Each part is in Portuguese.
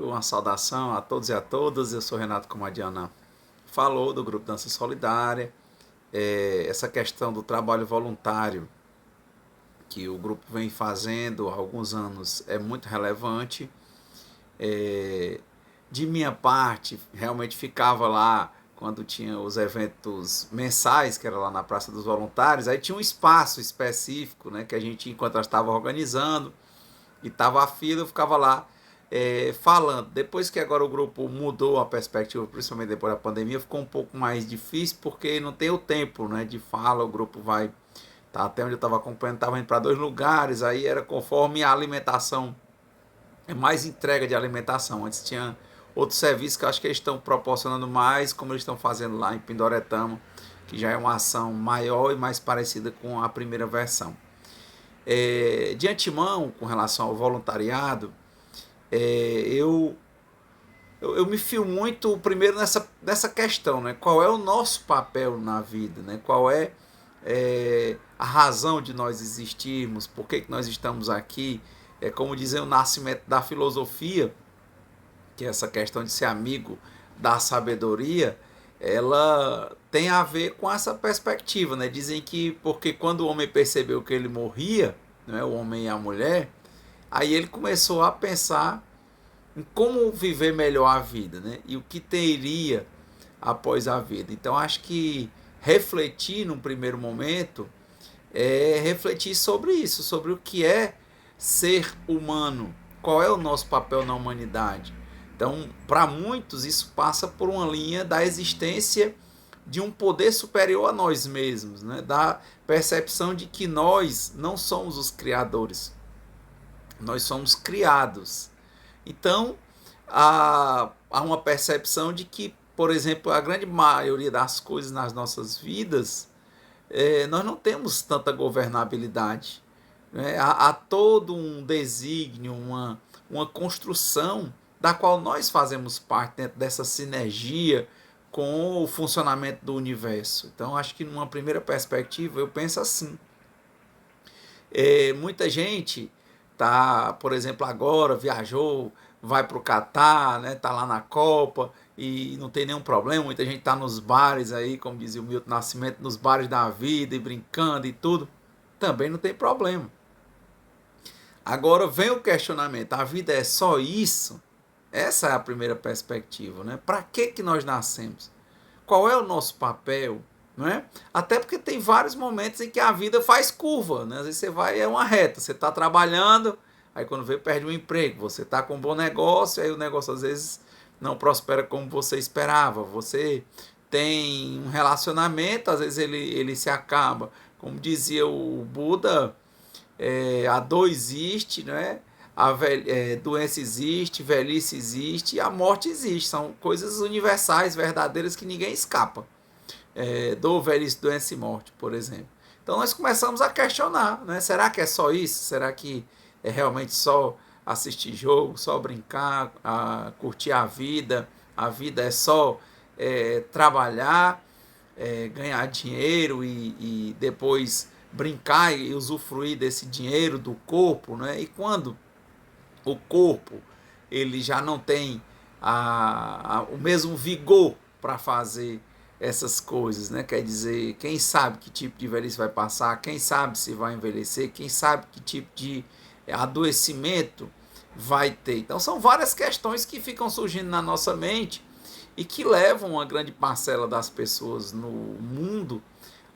Uma saudação a todos e a todas. Eu sou Renato, como a Diana falou, do Grupo Dança Solidária. Essa questão do trabalho voluntário que o grupo vem fazendo há alguns anos é muito relevante. É, de minha parte, realmente ficava lá quando tinha os eventos mensais, que era lá na Praça dos Voluntários. Aí tinha um espaço específico, né, que a gente, enquanto estava organizando, e tava a fila, eu ficava lá falando. Depois que agora o grupo mudou a perspectiva, principalmente depois da pandemia, ficou um pouco mais difícil, porque não tem o tempo, né, de fala. O grupo vai, tá, até onde eu estava acompanhando, estava indo para dois lugares, aí era conforme a alimentação, é mais entrega de alimentação. Antes tinha outros serviços que eu acho que eles estão proporcionando mais, como eles estão fazendo lá em Pindoretama, que já é uma ação maior e mais parecida com a primeira versão. De antemão, com relação ao voluntariado, eu me fio muito primeiro nessa questão, né? Qual é o nosso papel na vida, né? Qual é a razão de nós existirmos, por que nós estamos aqui. É como dizer o nascimento da filosofia, que é essa questão de ser amigo da sabedoria, ela tem a ver com essa perspectiva, né? Dizem que porque quando o homem percebeu que ele morria, né, o homem e a mulher, aí ele começou a pensar em como viver melhor a vida, né? E o que teria após a vida. Então acho que refletir num primeiro momento é refletir sobre isso, sobre o que é ser humano, qual é o nosso papel na humanidade. Então, para muitos, isso passa por uma linha da existência de um poder superior a nós mesmos, né? Da percepção de que nós não somos os criadores, nós somos criados. Então, há uma percepção de que, por exemplo, a grande maioria das coisas nas nossas vidas, nós não temos tanta governabilidade. Né? Há todo um desígnio, uma construção da qual nós fazemos parte dentro dessa sinergia com o funcionamento do universo. Então, acho que numa primeira perspectiva, eu penso assim. Muita gente tá, por exemplo, agora viajou, vai para o Catar, né, tá lá na Copa e não tem nenhum problema. Muita gente tá nos bares aí, como dizia o Milton Nascimento, nos bares da vida e brincando e tudo. Também não tem problema. Agora vem o questionamento: a vida é só isso? Essa é a primeira perspectiva, né? Para que nós nascemos? Qual é o nosso papel? Não é? Até porque tem vários momentos em que a vida faz curva, né? Às vezes você vai, é uma reta, você está trabalhando, aí quando vê, perde o emprego. Você está com um bom negócio, aí o negócio às vezes não prospera como você esperava. Você tem um relacionamento, às vezes ele se acaba. Como dizia o Buda, a dor existe, né? Doença existe, velhice existe e a morte existe. São coisas universais, verdadeiras, que ninguém escapa. Dor, velhice, doença e morte, por exemplo. Então nós começamos a questionar, né? Será que é só isso? Será que é realmente só assistir jogo, só brincar, curtir a vida? A vida é só trabalhar, ganhar dinheiro e depois brincar e usufruir desse dinheiro do corpo, né? E quando o corpo ele já não tem o mesmo vigor para fazer essas coisas, né? Quer dizer, quem sabe que tipo de velhice vai passar, quem sabe se vai envelhecer, quem sabe que tipo de adoecimento vai ter. Então são várias questões que ficam surgindo na nossa mente e que levam uma grande parcela das pessoas no mundo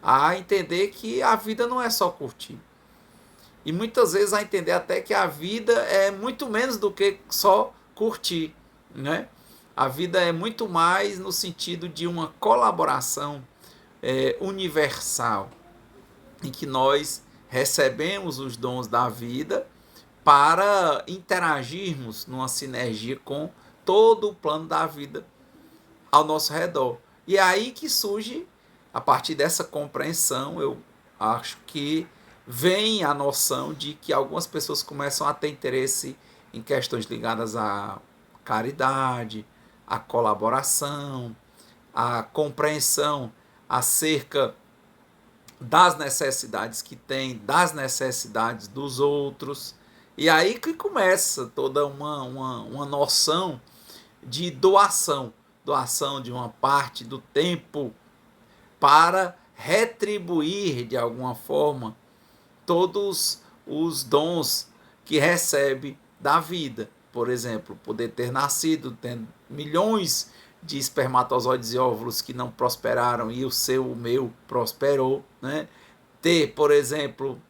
a entender que a vida não é só curtir. E muitas vezes a entender até que a vida é muito menos do que só curtir, né? A vida é muito mais no sentido de uma colaboração universal, em que nós recebemos os dons da vida para interagirmos numa sinergia com todo o plano da vida ao nosso redor. E é aí que surge, a partir dessa compreensão, eu acho que vem a noção de que algumas pessoas começam a ter interesse em questões ligadas à caridade, à colaboração, à compreensão acerca das necessidades que tem, das necessidades dos outros. E aí que começa toda uma noção de doação, doação de uma parte do tempo para retribuir de alguma forma todos os dons que recebe da vida. Por exemplo, poder ter nascido, tendo milhões de espermatozoides e óvulos que não prosperaram e o meu prosperou, né? Ter, por exemplo,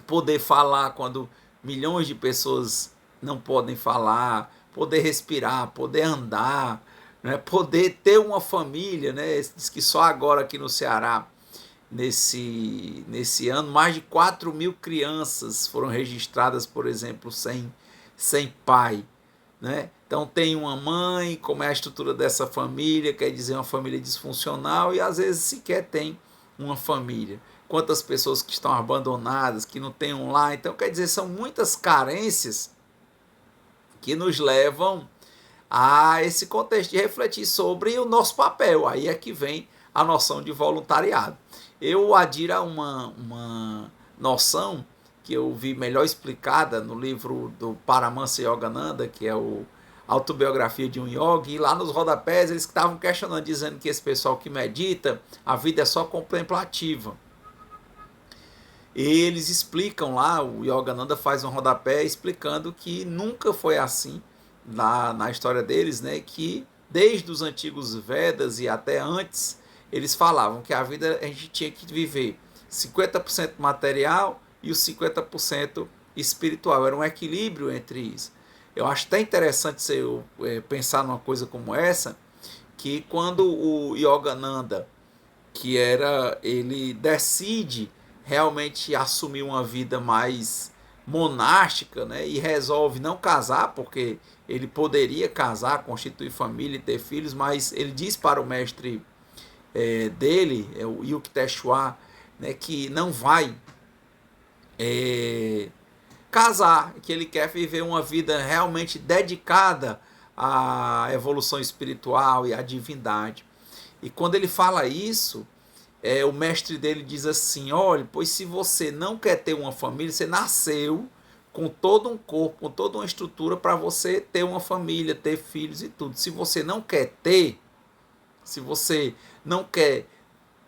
poder falar quando milhões de pessoas não podem falar, poder respirar, poder andar, né? Poder ter uma família, né? Diz que só agora aqui no Ceará, nesse ano, mais de 4.000 crianças foram registradas, por exemplo, sem pai, né? Então tem uma mãe, como é a estrutura dessa família, quer dizer uma família disfuncional, e às vezes sequer tem uma família. Quantas pessoas que estão abandonadas, que não têm um lar, então quer dizer, são muitas carências que nos levam a esse contexto de refletir sobre o nosso papel. Aí é que vem a noção de voluntariado. Eu adiro a uma noção que eu vi melhor explicada no livro do Paramahansa Yogananda, que é o Autobiografia de um Yogi, e lá nos rodapés eles estavam questionando, dizendo que esse pessoal que medita, a vida é só contemplativa. E eles explicam lá, o Yogananda faz um rodapé explicando que nunca foi assim na história deles, né? Que desde os antigos Vedas e até antes, eles falavam que a vida a gente tinha que viver 50% material e os 50% espiritual. Era um equilíbrio entre isso. Eu acho até interessante você pensar numa coisa como essa, que quando o Yogananda, ele decide realmente assumir uma vida mais monástica, né, e resolve não casar, porque ele poderia casar, constituir família e ter filhos, mas ele diz para o mestre dele, o Yukteswar, né, que não vai casar, que ele quer viver uma vida realmente dedicada à evolução espiritual e à divindade. E quando ele fala isso, o mestre dele diz assim: olha, pois se você não quer ter uma família, você nasceu com todo um corpo, com toda uma estrutura para você ter uma família, ter filhos e tudo. Se você não quer ter, se você não quer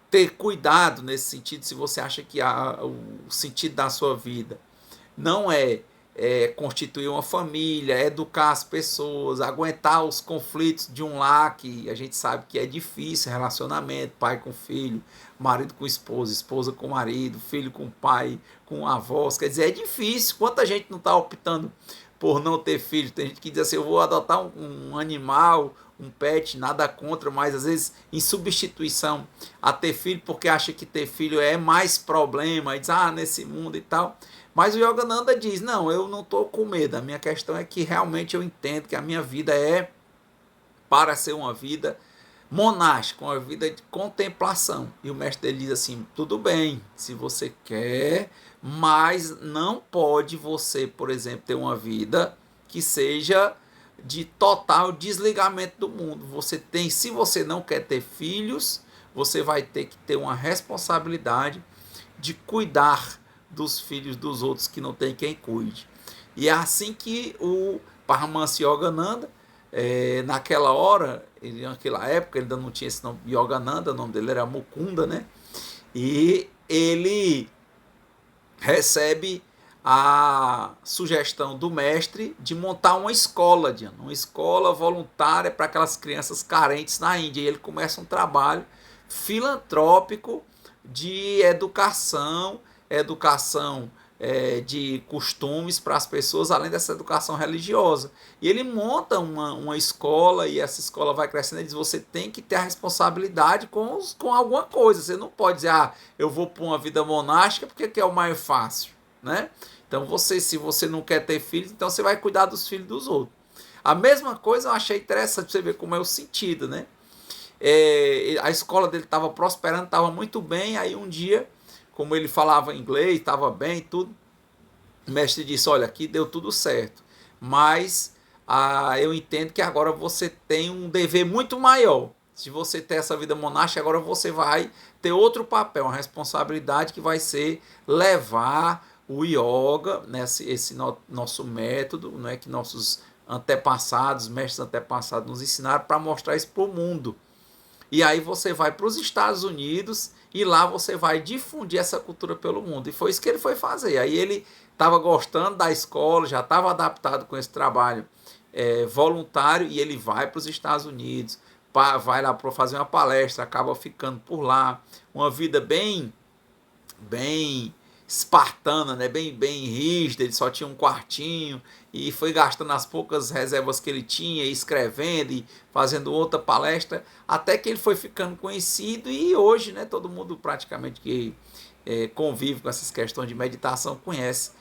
ter cuidado nesse sentido, se você acha que o sentido da sua vida não constituir uma família, educar as pessoas, aguentar os conflitos de um lar, que a gente sabe que é difícil, relacionamento, pai com filho, marido com esposa, esposa com marido, filho com pai, com avós, quer dizer, é difícil. Quanta gente não está optando por não ter filho? Tem gente que diz assim: eu vou adotar um animal, um pet, nada contra, mas às vezes em substituição a ter filho, porque acha que ter filho é mais problema, e diz, nesse mundo e tal. Mas o Yogananda diz: não, eu não estou com medo, a minha questão é que realmente eu entendo que a minha vida é para ser uma vida monástica, uma vida de contemplação. E o mestre dele diz assim: tudo bem, se você quer, mas não pode você, por exemplo, ter uma vida que seja de total desligamento do mundo. Você tem, se você não quer ter filhos, você vai ter que ter uma responsabilidade de cuidar dos filhos dos outros que não tem quem cuide. E é assim que o Paramahansa Yogananda, naquela hora, naquela época, ele ainda não tinha esse nome Yogananda, o nome dele era Mukunda, né? E ele recebe a sugestão do mestre de montar uma escola, uma escola voluntária para aquelas crianças carentes na Índia. E ele começa um trabalho filantrópico de educação de costumes para as pessoas, além dessa educação religiosa. E ele monta uma escola, e essa escola vai crescendo. Ele diz: você tem que ter a responsabilidade com alguma coisa. Você não pode dizer: eu vou para uma vida monástica porque é o mais fácil, né? Então se você não quer ter filhos, então você vai cuidar dos filhos dos outros. A mesma coisa eu achei interessante, você ver como é o sentido, né? A escola dele estava prosperando, estava muito bem. Aí um dia, como ele falava inglês, estava bem, tudo, o mestre disse: olha, aqui deu tudo certo, mas eu entendo que agora você tem um dever muito maior. Se você ter essa vida monástica, agora você vai ter outro papel, uma responsabilidade que vai ser levar o yoga, né, nosso método, né, que nossos antepassados, mestres antepassados nos ensinaram para mostrar isso para o mundo. E aí você vai para os Estados Unidos e lá você vai difundir essa cultura pelo mundo. E foi isso que ele foi fazer. Aí ele estava gostando da escola, já estava adaptado com esse trabalho voluntário, e ele vai para os Estados Unidos, vai lá para fazer uma palestra, acaba ficando por lá. Uma vida bem espartana, né? Bem rígida. Ele só tinha um quartinho e foi gastando as poucas reservas que ele tinha, escrevendo e fazendo outra palestra, até que ele foi ficando conhecido. E hoje, né, todo mundo praticamente que convive com essas questões de meditação conhece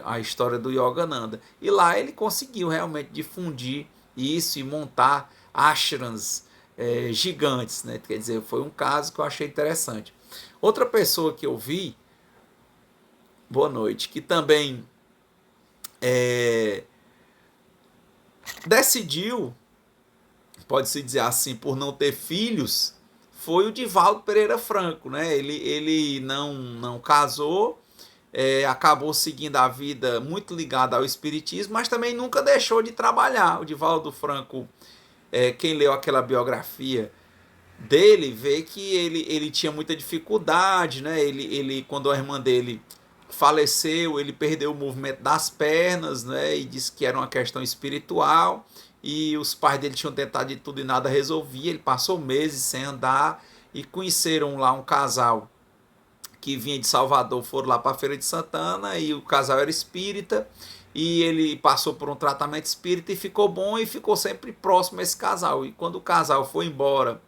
a história do Yogananda. E lá ele conseguiu realmente difundir isso e montar ashrams gigantes, né? Quer dizer, foi um caso que eu achei interessante. Outra pessoa que eu vi, boa noite, que também decidiu, pode-se dizer assim, por não ter filhos, foi o Divaldo Pereira Franco, né? Ele não casou, acabou seguindo a vida muito ligada ao espiritismo, mas também nunca deixou de trabalhar. O Divaldo Franco, quem leu aquela biografia dele, vê que ele tinha muita dificuldade, né? Ele quando a irmã dele faleceu, ele perdeu o movimento das pernas, né? E disse que era uma questão espiritual. E os pais dele tinham tentado de tudo e nada resolvia. Ele passou meses sem andar e conheceram lá um casal que vinha de Salvador, foram lá para a Feira de Santana, e o casal era espírita, e ele passou por um tratamento espírita e ficou bom, e ficou sempre próximo a esse casal. E quando o casal foi embora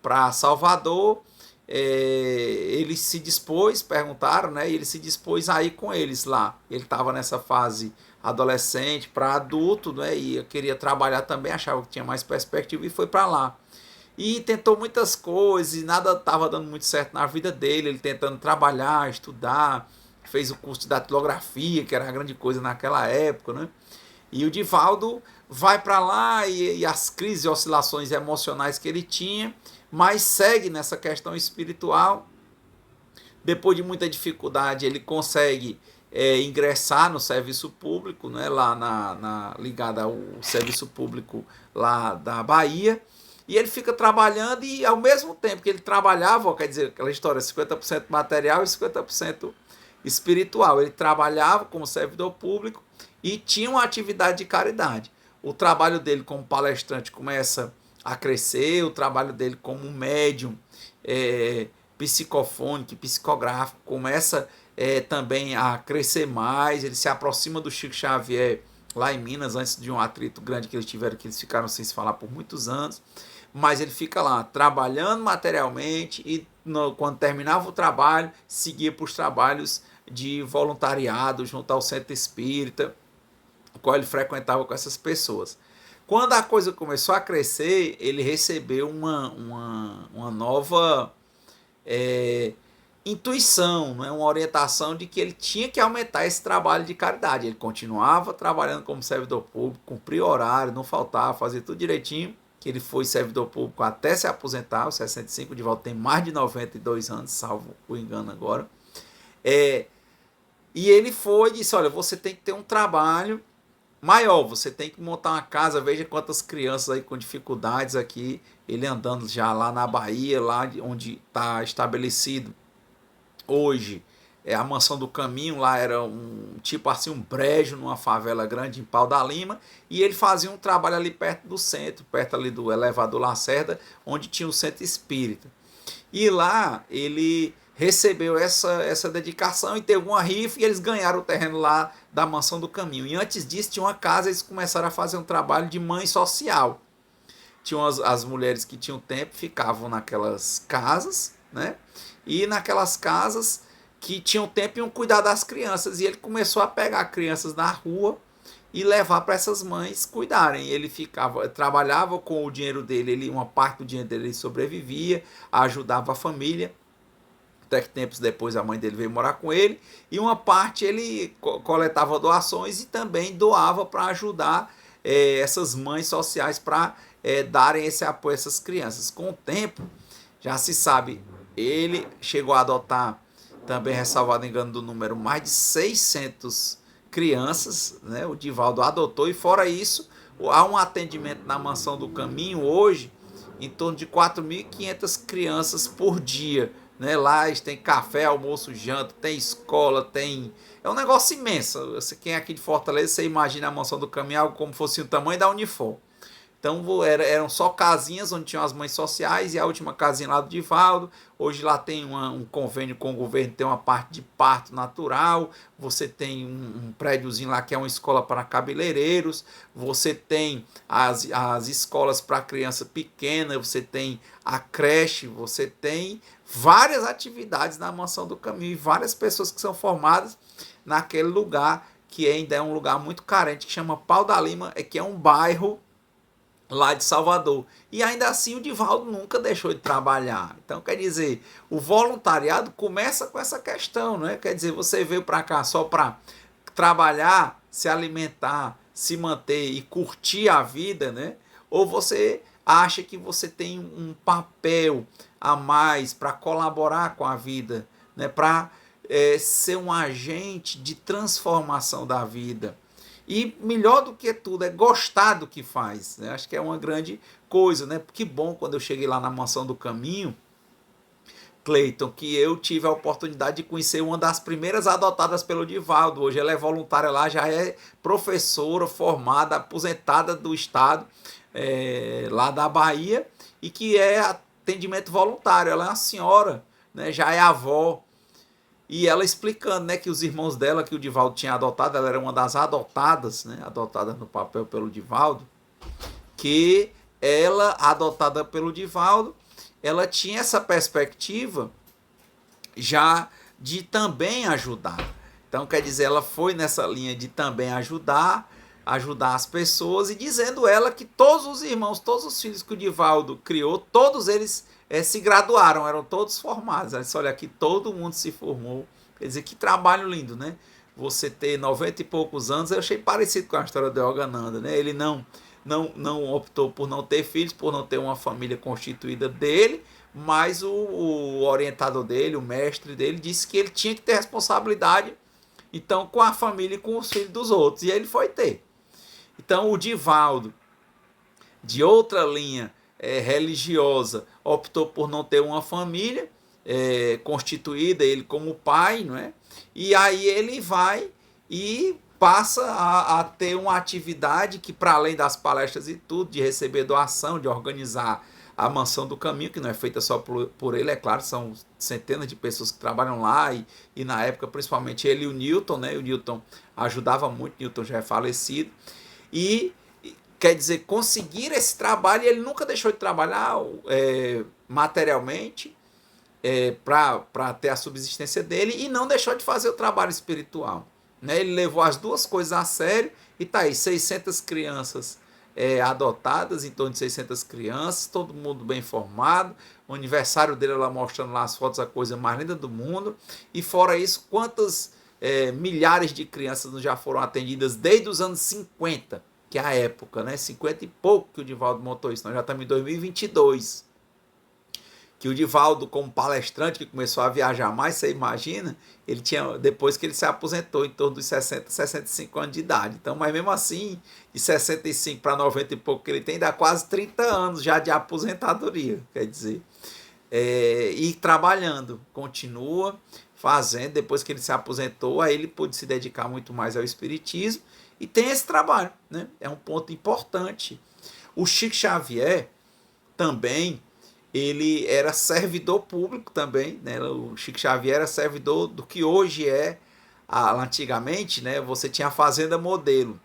para Salvador, ele se dispôs, perguntaram, né? E ele se dispôs a ir com eles lá. Ele estava nessa fase adolescente para adulto, né? E eu queria trabalhar também, achava que tinha mais perspectiva e foi para lá. E tentou muitas coisas e nada estava dando muito certo na vida dele. Ele tentando trabalhar, estudar, fez o curso de datilografia, que era a grande coisa naquela época, né? E o Divaldo vai para lá e as crises e oscilações emocionais que ele tinha, mas segue nessa questão espiritual. Depois de muita dificuldade, ele consegue ingressar no serviço público, né, lá ligado ao serviço público lá da Bahia. E ele fica trabalhando, e ao mesmo tempo que ele trabalhava, quer dizer, aquela história, 50% material e 50% espiritual. Ele trabalhava como servidor público e tinha uma atividade de caridade. O trabalho dele como palestrante começa a crescer, o trabalho dele como médium psicofônico, psicográfico, começa também a crescer mais. Ele se aproxima do Chico Xavier lá em Minas, antes de um atrito grande que eles tiveram, que eles ficaram sem se falar por muitos anos. Mas ele fica lá trabalhando materialmente e quando terminava o trabalho, seguia para os trabalhos de voluntariado junto ao centro espírita, o qual ele frequentava com essas pessoas. Quando a coisa começou a crescer, ele recebeu uma nova intuição, né? Uma orientação de que ele tinha que aumentar esse trabalho de caridade. Ele continuava trabalhando como servidor público, cumpria horário, não faltava, fazia tudo direitinho, que ele foi servidor público até se aposentar, aos 65, de volta tem mais de 92 anos, salvo o engano agora. E ele foi e disse, olha, você tem que ter um trabalho maior, você tem que montar uma casa, veja quantas crianças aí com dificuldades aqui, ele andando já lá na Bahia, lá onde está estabelecido hoje, a Mansão do Caminho, lá era tipo assim, um brejo numa favela grande em Pau da Lima, e ele fazia um trabalho ali perto do centro, perto ali do elevador Lacerda, onde tinha o centro espírita. E lá ele recebeu essa dedicação e teve uma rifa, e eles ganharam o terreno lá da Mansão do Caminho. E antes disso tinha uma casa, eles começaram a fazer um trabalho de mãe social. Tinham as mulheres que tinham tempo, ficavam naquelas casas, né? E naquelas casas que tinham tempo iam cuidar das crianças. E ele começou a pegar crianças na rua e levar para essas mães cuidarem. Ele trabalhava com o dinheiro dele, uma parte do dinheiro dele ele sobrevivia, ajudava a família. Até que tempos depois a mãe dele veio morar com ele, e uma parte ele coletava doações e também doava para ajudar essas mães sociais, para darem esse apoio a essas crianças. Com o tempo, já se sabe, ele chegou a adotar também ressalvado engano do número, mais de 600 crianças, né? O Divaldo adotou, e fora isso, há um atendimento na Mansão do Caminho hoje, em torno de 4.500 crianças por dia, né? Lá eles têm café, almoço, janta, tem escola, tem... É um negócio imenso. Quem é aqui de Fortaleza, você imagina a Mansão do Caminho algo como fosse o tamanho da Unifor. Então eram só casinhas onde tinham as mães sociais, e a última casinha lá do Divaldo. Hoje lá tem um convênio com o governo, tem uma parte de parto natural, você tem um prédiozinho lá que é uma escola para cabeleireiros, você tem as escolas para criança pequena, você tem a creche, você tem várias atividades na Mansão do Caminho, e várias pessoas que são formadas naquele lugar, que ainda é um lugar muito carente, que chama Pau da Lima, que é um bairro lá de Salvador. E ainda assim o Divaldo nunca deixou de trabalhar. Então, quer dizer, o voluntariado começa com essa questão, né? Quer dizer, você veio para cá só para trabalhar, se alimentar, se manter e curtir a vida, né? Ou você acha que você tem um papel a mais para colaborar com a vida, né? Para ser um agente de transformação da vida. E melhor do que tudo é gostar do que faz, né? Acho que é uma grande coisa, né? Que bom, quando eu cheguei lá na Mansão do Caminho, Cleiton, que eu tive a oportunidade de conhecer uma das primeiras adotadas pelo Divaldo. Hoje ela é voluntária lá, já é professora formada, aposentada do estado, lá da Bahia, e que é atendimento voluntário. Ela é uma senhora, né? Já é avó. E ela explicando, né, que os irmãos dela, que o Divaldo tinha adotado, ela era uma das adotadas, né, adotada no papel pelo Divaldo, que ela, adotada pelo Divaldo, ela tinha essa perspectiva já de também ajudar. Então, quer dizer, ela foi nessa linha de também ajudar as pessoas, e dizendo ela que todos os irmãos, todos os filhos que o Divaldo criou, todos eles se graduaram, eram todos formados. Aí, olha, aqui todo mundo se formou. Quer dizer, que trabalho lindo, né? Você ter 90 e poucos anos, eu achei parecido com a história de Yogananda, né? Ele não optou por não ter filhos, por não ter uma família constituída dele, mas o orientador dele, o mestre dele, disse que ele tinha que ter responsabilidade, então, com a família e com os filhos dos outros, e ele foi ter. Então, o Divaldo, de outra linha religiosa, optou por não ter uma família constituída, ele como pai, não é? E aí ele vai e passa a ter uma atividade que, para além das palestras e tudo, de receber doação, de organizar a Mansão do Caminho, que não é feita só por ele, é claro, são centenas de pessoas que trabalham lá, e na época, principalmente ele e o Newton, né? O Newton ajudava muito, o Newton já é falecido, e quer dizer, conseguir esse trabalho, e ele nunca deixou de trabalhar materialmente para ter a subsistência dele, e não deixou de fazer o trabalho espiritual, né? Ele levou as duas coisas a sério, e tá aí, 600 crianças adotadas, em torno de 600 crianças, todo mundo bem formado, o aniversário dele lá mostrando lá as fotos, a coisa mais linda do mundo, e fora isso, quantas milhares de crianças já foram atendidas desde os anos 50, que é a época, né? 50 e pouco que o Divaldo montou isso, nós já estamos em 2022, que o Divaldo, como palestrante, que começou a viajar mais, você imagina, ele tinha, depois que ele se aposentou, em torno dos 60, 65 anos de idade. Então, mas mesmo assim, de 65 para 90 e pouco que ele tem, dá quase 30 anos já de aposentadoria, quer dizer. E trabalhando, continua fazendo, depois que ele se aposentou, aí ele pôde se dedicar muito mais ao espiritismo, e tem esse trabalho, né? É um ponto importante. O Chico Xavier também, ele era servidor público também, né? O Chico Xavier era servidor do que hoje antigamente, né? Você tinha a Fazenda Modelo.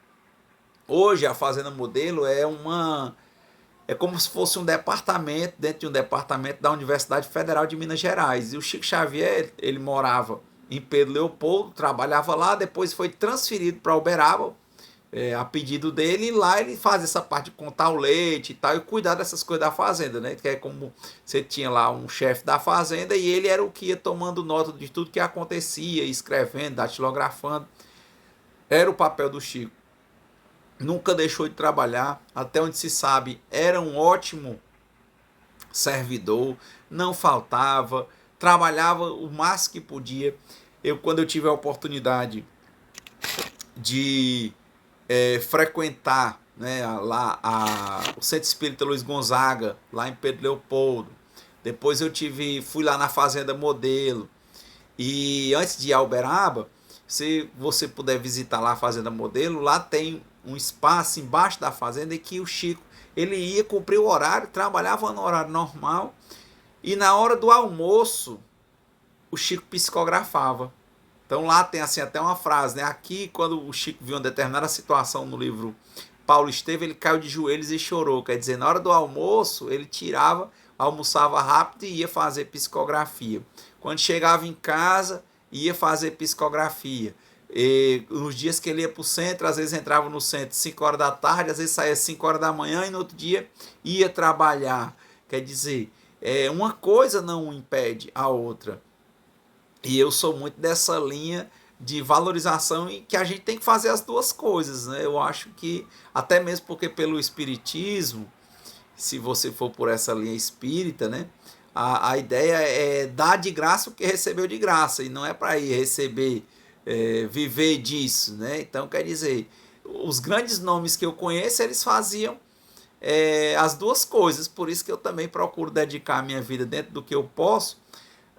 Hoje a Fazenda Modelo é como se fosse um departamento, dentro de um departamento da Universidade Federal de Minas Gerais. E o Chico Xavier, ele morava em Pedro Leopoldo, trabalhava lá, depois foi transferido para Uberaba, a pedido dele, e lá ele faz essa parte de contar o leite e tal, e cuidar dessas coisas da fazenda, né? Que é como você tinha lá um chefe da fazenda, e ele era o que ia tomando nota de tudo que acontecia, escrevendo, datilografando. Era o papel do Chico. Nunca deixou de trabalhar, até onde se sabe, era um ótimo servidor, não faltava, trabalhava o máximo que podia. Quando eu tive a oportunidade de frequentar, né, o Centro Espírita Luiz Gonzaga, lá em Pedro Leopoldo. Depois fui lá na Fazenda Modelo. E antes de ir a Uberaba, se você puder visitar lá a Fazenda Modelo, lá tem um espaço embaixo da fazenda em que o Chico ele ia cumprir o horário, trabalhava no horário normal, e na hora do almoço o Chico psicografava. Então lá tem assim até uma frase, né? Aqui, quando o Chico viu uma determinada situação no livro Paulo Estevam, ele caiu de joelhos e chorou. Quer dizer, na hora do almoço, ele tirava, almoçava rápido e ia fazer psicografia. Quando chegava em casa, ia fazer psicografia. E nos dias que ele ia para o centro, às vezes entrava no centro 5 horas da tarde, às vezes saía 5 horas da manhã e no outro dia ia trabalhar. Quer dizer, uma coisa não impede a outra. E eu sou muito dessa linha de valorização e que a gente tem que fazer as duas coisas, né? Eu acho que, até mesmo porque pelo espiritismo, se você for por essa linha espírita, né? A ideia é dar de graça o que recebeu de graça, e não é para ir receber, viver disso, né? Então, quer dizer, os grandes nomes que eu conheço, eles faziam as duas coisas, por isso que eu também procuro dedicar a minha vida dentro do que eu posso,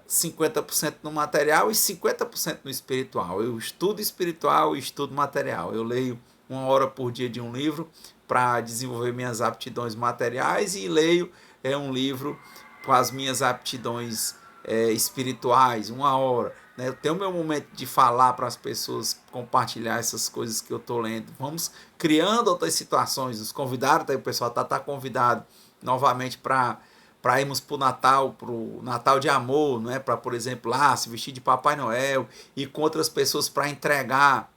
50% no material e 50% no espiritual. Eu estudo espiritual e estudo material. Eu leio 1 hora por dia de um livro para desenvolver minhas aptidões materiais e leio um livro com as minhas aptidões espirituais, 1 hora. Né? Eu tenho meu momento de falar para as pessoas, compartilhar essas coisas que eu estou lendo. Vamos criando outras situações. Os convidados, o pessoal está convidado novamente para irmos para o Natal de amor, não é? Para, por exemplo, lá se vestir de Papai Noel e com outras pessoas para entregar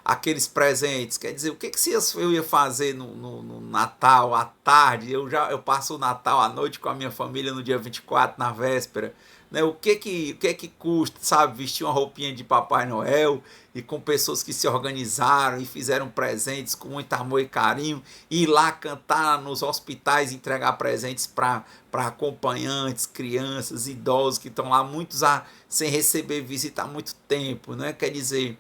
aqueles presentes. Quer dizer, o que eu ia fazer no Natal à tarde? Eu passo o Natal à noite com a minha família no dia 24, na véspera. Né? O que custa, sabe, vestir uma roupinha de Papai Noel e com pessoas que se organizaram e fizeram presentes com muito amor e carinho, e ir lá cantar nos hospitais, entregar presentes para acompanhantes, crianças, idosos que estão lá, muitos sem receber visita há muito tempo, né? Quer dizer,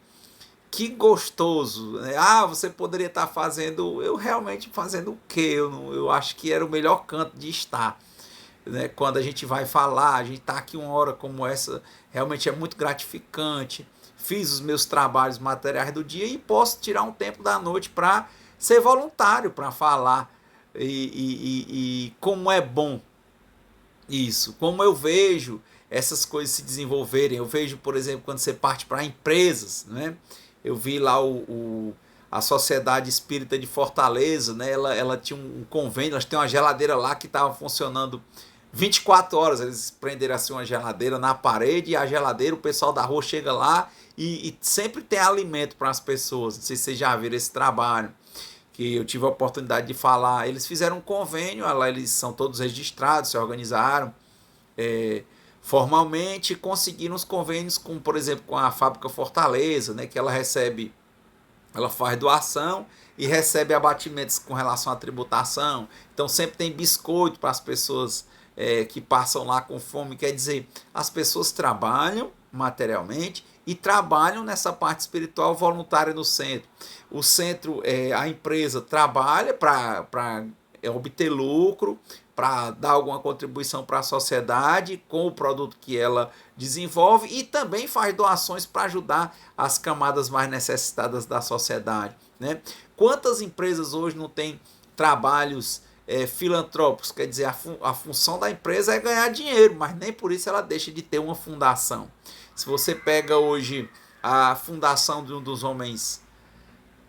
que gostoso, né? Você poderia estar fazendo, eu realmente fazendo o quê? Eu acho que era o melhor canto de estar. Né? Quando a gente vai falar, a gente está aqui 1 hora como essa, realmente é muito gratificante. Fiz os meus trabalhos materiais do dia e posso tirar um tempo da noite para ser voluntário, para falar. E como é bom isso, como eu vejo essas coisas se desenvolverem. Eu vejo, por exemplo, quando você parte para empresas, né? Eu vi lá a Sociedade Espírita de Fortaleza, né? Ela tinha um convênio, elas têm uma geladeira lá que estava funcionando 24 horas. Eles prenderam assim uma geladeira na parede, e a geladeira, o pessoal da rua chega lá e sempre tem alimento para as pessoas. Não sei se vocês já viram esse trabalho, que eu tive a oportunidade de falar. Eles fizeram um convênio, lá eles são todos registrados, se organizaram formalmente, conseguiram os convênios com, por exemplo, com a Fábrica Fortaleza, né, que ela faz doação e recebe abatimentos com relação à tributação. Então sempre tem biscoito para as pessoas que passam lá com fome. Quer dizer, as pessoas trabalham materialmente e trabalham nessa parte espiritual voluntária no centro. O centro, a empresa trabalha para obter lucro, para dar alguma contribuição para a sociedade com o produto que ela desenvolve, e também faz doações para ajudar as camadas mais necessitadas da sociedade. Né? Quantas empresas hoje não têm trabalhos filantrópicos? Quer dizer, a função da empresa é ganhar dinheiro, mas nem por isso ela deixa de ter uma fundação. Se você pega hoje a fundação de um dos homens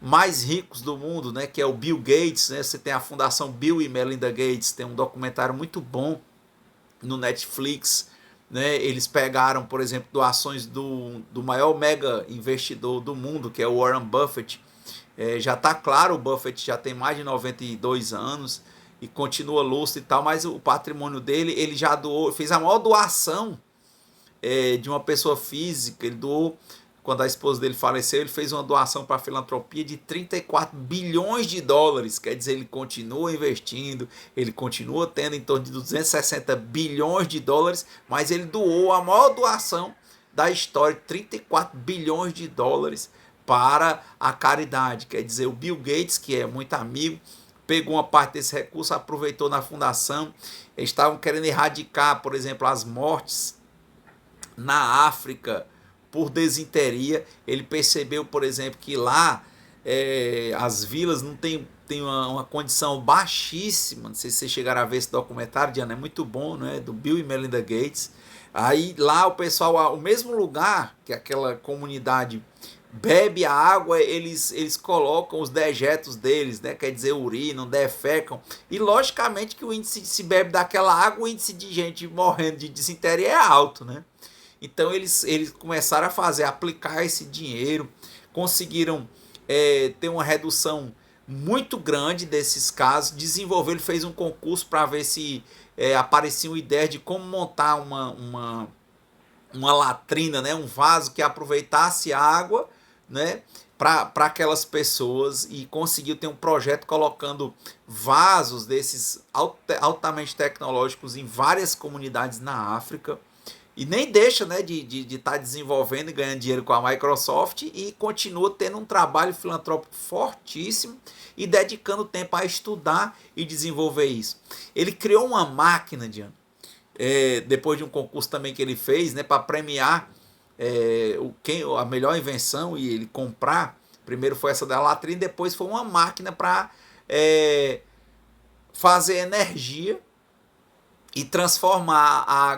mais ricos do mundo, né, que é o Bill Gates, né, você tem a fundação Bill e Melinda Gates, tem um documentário muito bom no Netflix, né, eles pegaram, por exemplo, doações do maior mega investidor do mundo, que é o Warren Buffett. Já está claro, o Buffett já tem mais de 92 anos e continua lúcido e tal, mas o patrimônio dele, ele já doou, fez a maior doação de uma pessoa física, ele doou quando a esposa dele faleceu, ele fez uma doação para a filantropia de 34 bilhões de dólares. Quer dizer, ele continua investindo, ele continua tendo em torno de 260 bilhões de dólares, mas ele doou a maior doação da história, 34 bilhões de dólares para a caridade. Quer dizer, o Bill Gates, que é muito amigo, pegou uma parte desse recurso, aproveitou na fundação. Eles estavam querendo erradicar, por exemplo, as mortes na África por desinteria. Ele percebeu, por exemplo, que lá as vilas não tem uma condição baixíssima. Não sei se vocês chegaram a ver esse documentário, Diana, é muito bom, né? Do Bill e Melinda Gates. Aí lá o pessoal, o mesmo lugar que aquela comunidade bebe a água, eles colocam os dejetos deles, né? Quer dizer, urinam, defecam. E logicamente que o índice, se bebe daquela água, o índice de gente morrendo de desinteria é alto, né? Então eles começaram a aplicar esse dinheiro, conseguiram ter uma redução muito grande desses casos, desenvolveu, ele fez um concurso para ver se apareciam ideias de como montar uma latrina, né, um vaso que aproveitasse água, né, para aquelas pessoas, e conseguiu ter um projeto colocando vasos desses altamente tecnológicos em várias comunidades na África. E nem deixa, né, de estar desenvolvendo e ganhando dinheiro com a Microsoft, e continua tendo um trabalho filantrópico fortíssimo e dedicando tempo a estudar e desenvolver isso. Ele criou uma máquina, Diana, depois de um concurso também que ele fez, né, para premiar a melhor invenção, e ele comprar. Primeiro foi essa da latrina, depois foi uma máquina para fazer energia e transformar a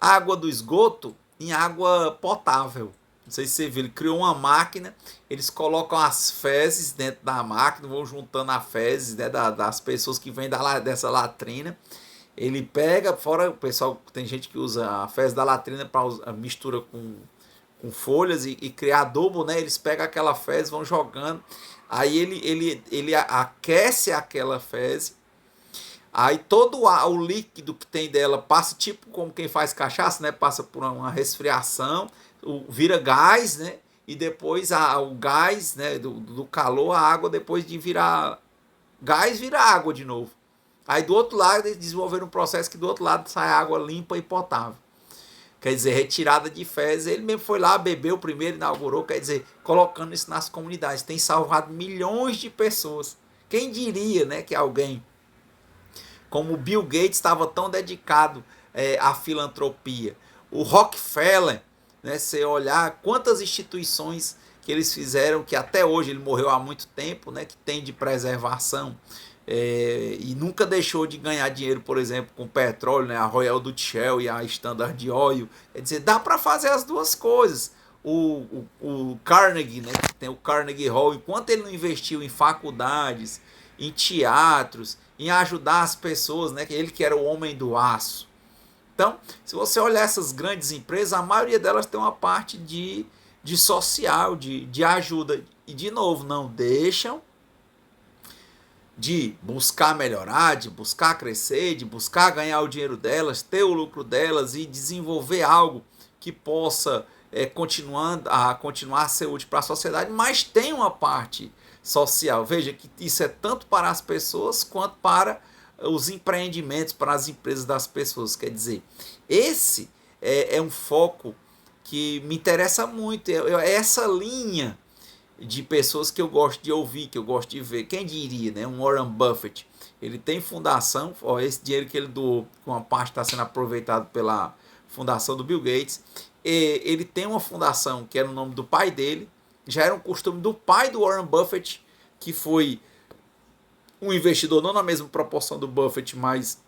água do esgoto em água potável. Não sei se você viu, ele criou uma máquina, eles colocam as fezes dentro da máquina, vão juntando as fezes, né, das pessoas que vêm dessa latrina. Ele pega, fora o pessoal, tem gente que usa a fezes da latrina para mistura com folhas e criar adubo, né? Eles pegam aquela fezes, vão jogando, aí ele aquece aquela fezes. Aí todo o líquido que tem dela passa, tipo como quem faz cachaça, né? Passa por uma resfriação, vira gás, né? E depois o gás, né, do calor, a água, depois de virar gás, vira água de novo. Aí do outro lado eles desenvolveram um processo que do outro lado sai água limpa e potável. Quer dizer, retirada de fezes. Ele mesmo foi lá, bebeu primeiro, inaugurou, quer dizer, colocando isso nas comunidades. Tem salvado milhões de pessoas. Quem diria, né, que alguém como o Bill Gates estava tão dedicado à filantropia. O Rockefeller, né, você olhar quantas instituições que eles fizeram, que até hoje, ele morreu há muito tempo, né, que tem de preservação, e nunca deixou de ganhar dinheiro, por exemplo, com petróleo, né, a Royal Dutch Shell e a Standard Oil. Quer dizer, dá para fazer as duas coisas. O Carnegie, né, tem o Carnegie Hall, enquanto ele não investiu em faculdades, em teatros, em ajudar as pessoas, né? Ele que era o homem do aço. Então, se você olhar essas grandes empresas, a maioria delas tem uma parte de social, de ajuda. E, de novo, não deixam de buscar melhorar, de buscar crescer, de buscar ganhar o dinheiro delas, ter o lucro delas e desenvolver algo que possa continuar a ser útil para a sociedade, mas tem uma parte social. Veja que isso é tanto para as pessoas quanto para os empreendimentos, para as empresas das pessoas. Quer dizer, esse é um foco que me interessa muito. É essa linha de pessoas que eu gosto de ouvir, que eu gosto de ver. Quem diria, né? Um Warren Buffett, ele tem fundação, esse dinheiro que ele doou, uma parte está sendo aproveitado pela fundação do Bill Gates. Ele tem uma fundação que era o nome do pai dele, já era um costume do pai do Warren Buffett, que foi um investidor, não na mesma proporção do Buffett, mas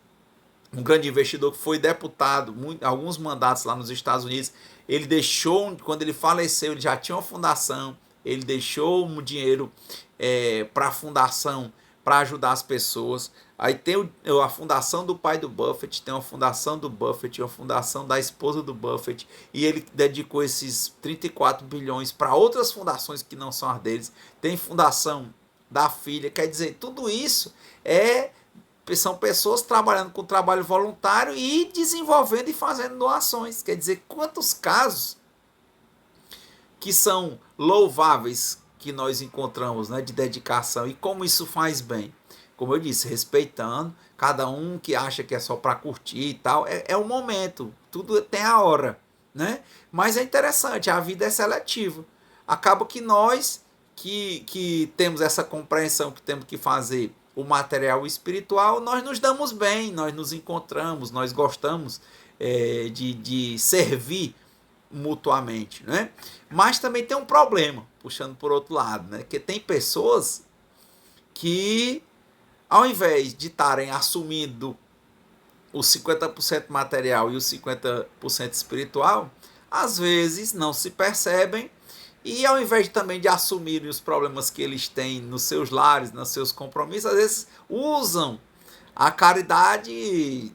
um grande investidor que foi deputado, alguns mandatos lá nos Estados Unidos. Ele deixou, quando ele faleceu, ele já tinha uma fundação, ele deixou um dinheiro para a fundação, para ajudar as pessoas. Aí tem a fundação do pai do Buffett, tem uma fundação do Buffett, uma fundação da esposa do Buffett, e ele dedicou esses 34 bilhões para outras fundações que não são as deles. Tem fundação da filha, quer dizer, tudo isso são pessoas trabalhando com trabalho voluntário e desenvolvendo e fazendo doações. Quer dizer, quantos casos que são louváveis que nós encontramos, né, de dedicação, e como isso faz bem. Como eu disse, respeitando, cada um que acha que é só para curtir e tal, é o momento, tudo tem a hora, né? Mas é interessante, a vida é seletiva. Acaba que nós que temos essa compreensão que temos que fazer o material e o espiritual, nós nos damos bem, nós nos encontramos, nós gostamos de servir mutuamente, né? Mas também tem um problema, puxando por outro lado, né? Que tem pessoas que, ao invés de estarem assumindo os 50% material e os 50% espiritual, às vezes não se percebem e, ao invés também de assumirem os problemas que eles têm nos seus lares, nos seus compromissos, às vezes usam a caridade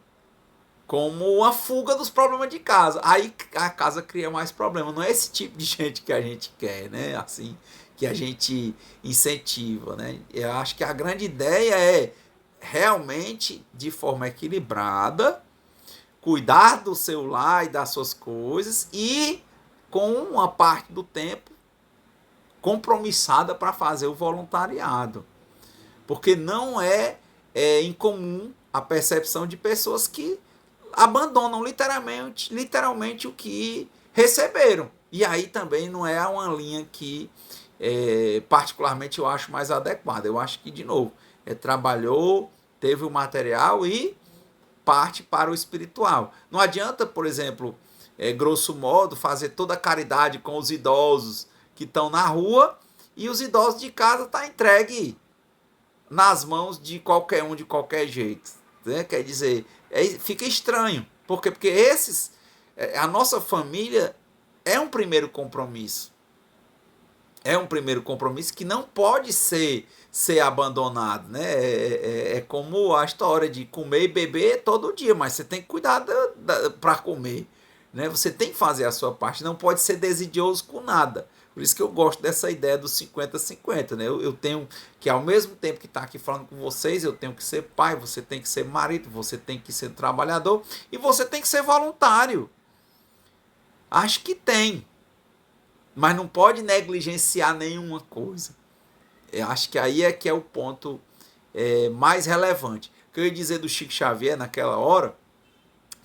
como uma fuga dos problemas de casa. Aí a casa cria mais problema. Não é esse tipo de gente que a gente quer, né? Assim, que a gente incentiva, né? Eu acho que a grande ideia é realmente, de forma equilibrada, cuidar do seu lar e das suas coisas e com uma parte do tempo compromissada para fazer o voluntariado. Porque não é incomum a percepção de pessoas que abandonam literalmente o que receberam. E aí também não é uma linha que particularmente eu acho mais adequada. Eu acho que, de novo, trabalhou, teve o material e parte para o espiritual. Não adianta, por exemplo, grosso modo, fazer toda a caridade com os idosos que estão na rua e os idosos de casa estão entregue nas mãos de qualquer um, de qualquer jeito. Né? Quer dizer, fica estranho. Por quê? Porque a nossa família é um primeiro compromisso. É um primeiro compromisso que não pode ser abandonado. Né? É como a história de comer e beber todo dia, mas você tem que cuidar para comer. Né? Você tem que fazer a sua parte, não pode ser desidioso com nada. Por isso que eu gosto dessa ideia dos 50-50, né? Eu tenho que, ao mesmo tempo que estar aqui falando com vocês, eu tenho que ser pai, você tem que ser marido, você tem que ser trabalhador e você tem que ser voluntário. Acho que tem, mas não pode negligenciar nenhuma coisa. Eu acho que aí é que é o ponto mais relevante. O que eu ia dizer do Chico Xavier naquela hora,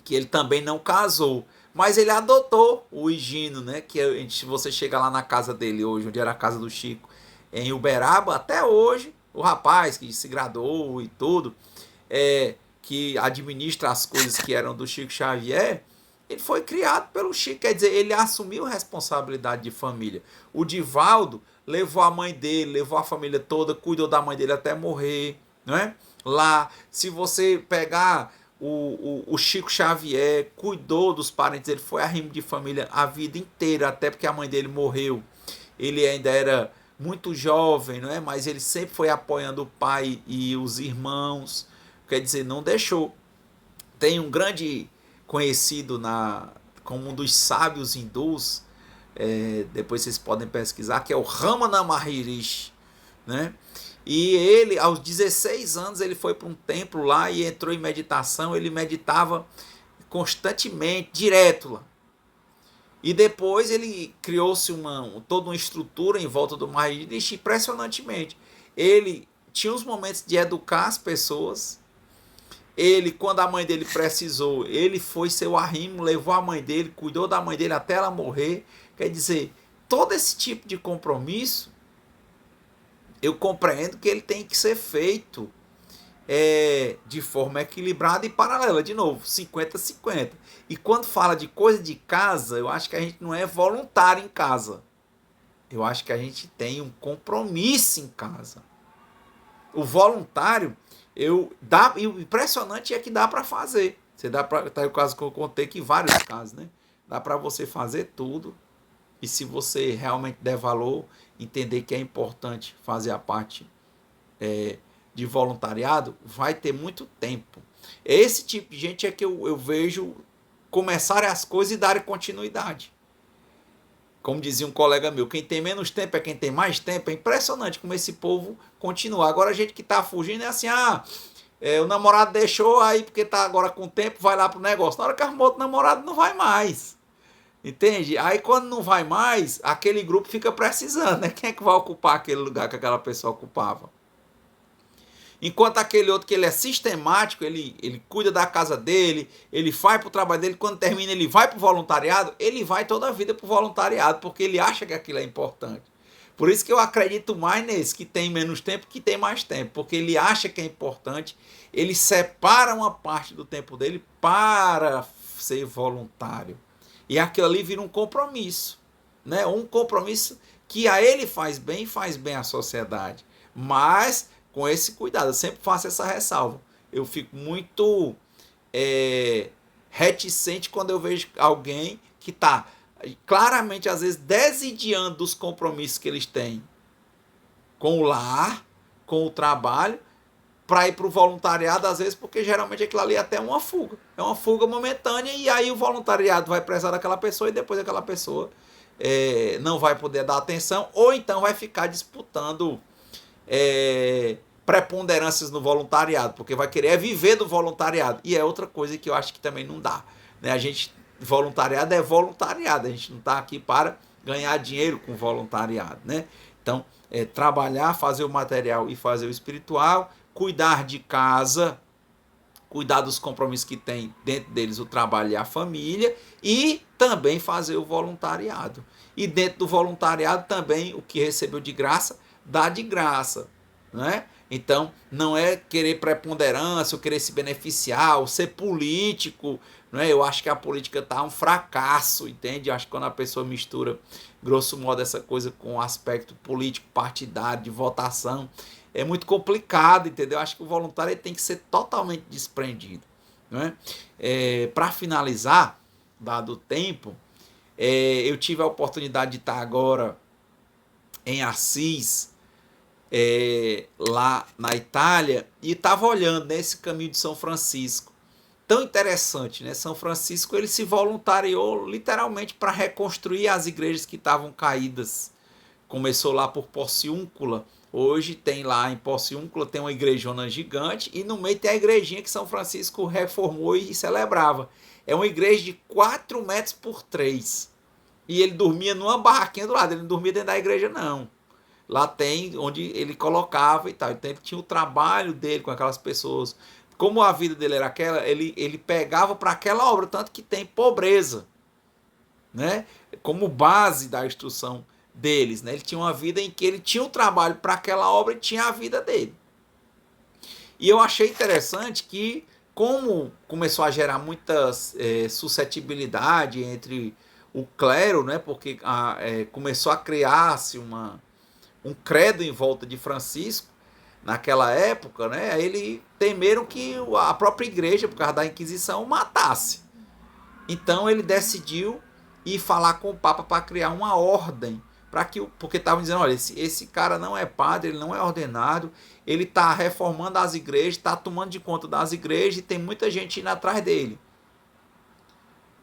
que ele também não casou, mas ele adotou o Higino, né? Que se você chega lá na casa dele hoje, onde era a casa do Chico, em Uberaba, até hoje, o rapaz que se graduou e tudo, que administra as coisas que eram do Chico Xavier, ele foi criado pelo Chico, quer dizer, ele assumiu responsabilidade de família. O Divaldo levou a mãe dele, levou a família toda, cuidou da mãe dele até morrer, não é? Lá, se você pegar o Chico Xavier, cuidou dos parentes, ele foi arrimo de família a vida inteira, até porque a mãe dele morreu. Ele ainda era muito jovem, não é? Mas ele sempre foi apoiando o pai e os irmãos, quer dizer, não deixou. Tem um grande conhecido como um dos sábios hindus, depois vocês podem pesquisar, que é o Ramana Maharishi, né? E ele, aos 16 anos, ele foi para um templo lá e entrou em meditação. Ele meditava constantemente, direto lá. E depois ele criou-se toda uma estrutura em volta do Maharishi impressionantemente. Ele tinha os momentos de educar as pessoas. Ele, quando a mãe dele precisou, ele foi seu arrimo, levou a mãe dele, cuidou da mãe dele até ela morrer. Quer dizer, todo esse tipo de compromisso, eu compreendo que ele tem que ser feito de forma equilibrada e paralela. De novo, 50-50. E quando fala de coisa de casa, eu acho que a gente não é voluntário em casa. Eu acho que a gente tem um compromisso em casa. O voluntário, e o impressionante é que dá para fazer. Tá o caso que eu contei aqui, vários casos, né? Dá para você fazer tudo. E se você realmente der valor, entender que é importante fazer a parte de voluntariado, vai ter muito tempo. Esse tipo de gente é que eu vejo começarem as coisas e darem continuidade. Como dizia um colega meu, quem tem menos tempo é quem tem mais tempo. É impressionante como esse povo continua. Agora a gente que está fugindo é assim, o namorado deixou, aí porque está agora com tempo, vai lá pro negócio. Na hora que arrumou outro namorado, não vai mais. Entende? Aí quando não vai mais, aquele grupo fica precisando, né? Quem é que vai ocupar aquele lugar que aquela pessoa ocupava? Enquanto aquele outro que ele é sistemático, ele cuida da casa dele, ele vai para o trabalho dele, quando termina ele vai para o voluntariado, ele vai toda a vida para o voluntariado, porque ele acha que aquilo é importante. Por isso que eu acredito mais nesse, que tem menos tempo, que tem mais tempo, porque ele acha que é importante, ele separa uma parte do tempo dele para ser voluntário. E aquilo ali vira um compromisso, né? Um compromisso que a ele faz bem à sociedade. Mas com esse cuidado, eu sempre faço essa ressalva. Eu fico muito reticente quando eu vejo alguém que está claramente, às vezes, desidiando dos compromissos que eles têm com o lar, com o trabalho, para ir para o voluntariado, às vezes, porque geralmente aquilo ali é até uma fuga. É uma fuga momentânea, e aí o voluntariado vai precisar daquela pessoa, e depois aquela pessoa não vai poder dar atenção, ou então vai ficar disputando preponderâncias no voluntariado, porque vai querer viver do voluntariado. E é outra coisa que eu acho que também não dá. Né? Voluntariado é voluntariado, a gente não está aqui para ganhar dinheiro com voluntariado. Né? Então, trabalhar, fazer o material e fazer o espiritual, cuidar de casa, cuidar dos compromissos que tem dentro deles o trabalho e a família, e também fazer o voluntariado. E dentro do voluntariado também o que recebeu de graça, dá de graça. Né? Então, não é querer preponderância, ou querer se beneficiar, ou ser político. Né? Eu acho que a política está um fracasso, entende? Eu acho que quando a pessoa mistura, grosso modo, essa coisa com o aspecto político, partidário, de votação, é muito complicado, entendeu? Eu acho que o voluntário tem que ser totalmente desprendido. Né? Para finalizar, dado o tempo, eu tive a oportunidade de estar agora em Assis, lá na Itália, e estava olhando nesse caminho de São Francisco. Tão interessante, né? São Francisco ele se voluntariou literalmente para reconstruir as igrejas que estavam caídas. Começou lá por Porciúncula. Hoje tem lá em Porciúncula tem uma igrejona gigante, e no meio tem a igrejinha que São Francisco reformou e celebrava. É uma igreja de 4 metros por 3. E ele dormia numa barraquinha do lado, ele não dormia dentro da igreja não. Lá tem onde ele colocava e tal. Então ele tinha o trabalho dele com aquelas pessoas. Como a vida dele era aquela, ele pegava para aquela obra, tanto que tem pobreza, né? Como base da instrução deles. Né? Ele tinha uma vida em que ele tinha o trabalho para aquela obra e tinha a vida dele. E eu achei interessante que, como começou a gerar muita suscetibilidade entre o clero, né? Porque começou a criar-se um credo em volta de Francisco naquela época, né? Ele temeram que a própria igreja, por causa da Inquisição, o matasse. Então ele decidiu ir falar com o Papa para criar uma ordem, porque estavam dizendo, olha, esse cara não é padre, ele não é ordenado, ele está reformando as igrejas, está tomando de conta das igrejas, e tem muita gente indo atrás dele.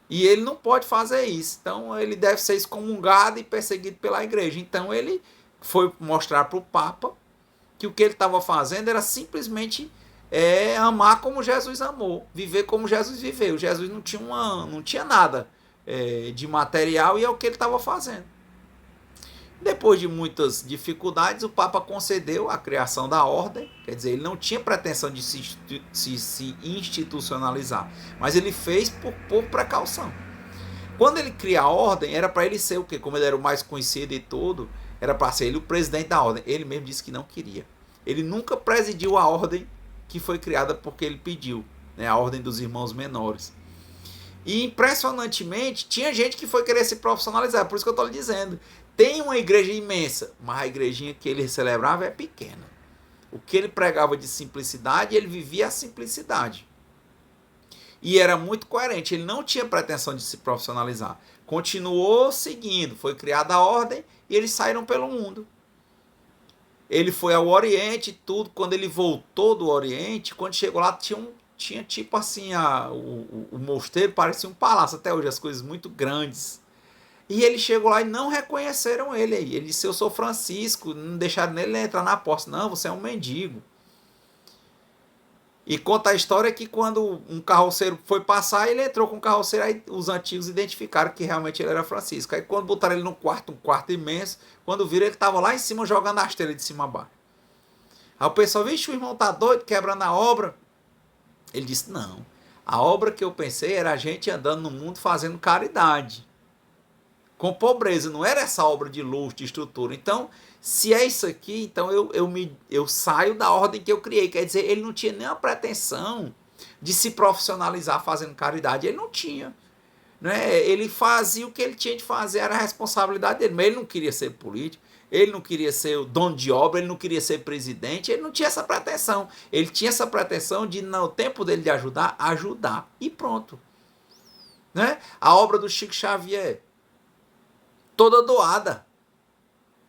E ele não pode fazer isso. Então ele deve ser excomungado e perseguido pela igreja. Então ele foi mostrar para o Papa que o que ele estava fazendo era simplesmente amar como Jesus amou, viver como Jesus viveu. Jesus não tinha nada de material, e é o que ele estava fazendo. Depois de muitas dificuldades, o Papa concedeu a criação da ordem, quer dizer, ele não tinha pretensão de se institucionalizar, mas ele fez por precaução. Quando ele cria a ordem, era para ele ser o quê? Como ele era o mais conhecido e tudo, era para ser ele o presidente da ordem. Ele mesmo disse que não queria. Ele nunca presidiu a ordem que foi criada porque ele pediu, né? A ordem dos irmãos menores. E impressionantemente, tinha gente que foi querer se profissionalizar, por isso que eu estou lhe dizendo. Tem uma igreja imensa, mas a igrejinha que ele celebrava é pequena. O que ele pregava de simplicidade, ele vivia a simplicidade. E era muito coerente, ele não tinha pretensão de se profissionalizar. Continuou seguindo, foi criada a ordem e eles saíram pelo mundo. Ele foi ao Oriente, tudo. Quando ele voltou do Oriente, quando chegou lá, tinha tipo assim, o mosteiro parecia um palácio, até hoje, as coisas muito grandes. E ele chegou lá e não reconheceram ele aí. Ele disse, eu sou Francisco, não deixaram ele entrar na porta. Não, você é um mendigo. E conta a história que quando um carroceiro foi passar, ele entrou com o carroceiro, aí os antigos identificaram que realmente ele era Francisco. Aí quando botaram ele no quarto, um quarto imenso, quando viram ele estava lá em cima jogando as telhas de cima a baixo. Aí o pessoal, vixe, o irmão tá doido, quebrando a obra. Ele disse, não, a obra que eu pensei era a gente andando no mundo fazendo caridade. Com pobreza, não era essa obra de luxo, de estrutura. Então, se é isso aqui, então eu saio da ordem que eu criei. Quer dizer, ele não tinha nenhuma pretensão de se profissionalizar fazendo caridade. Ele não tinha. Né? Ele fazia o que ele tinha de fazer, era a responsabilidade dele. Mas ele não queria ser político, ele não queria ser o dono de obra, ele não queria ser presidente, ele não tinha essa pretensão. Ele tinha essa pretensão de, no tempo dele de ajudar, ajudar. E pronto. Né? A obra do Chico Xavier, toda doada.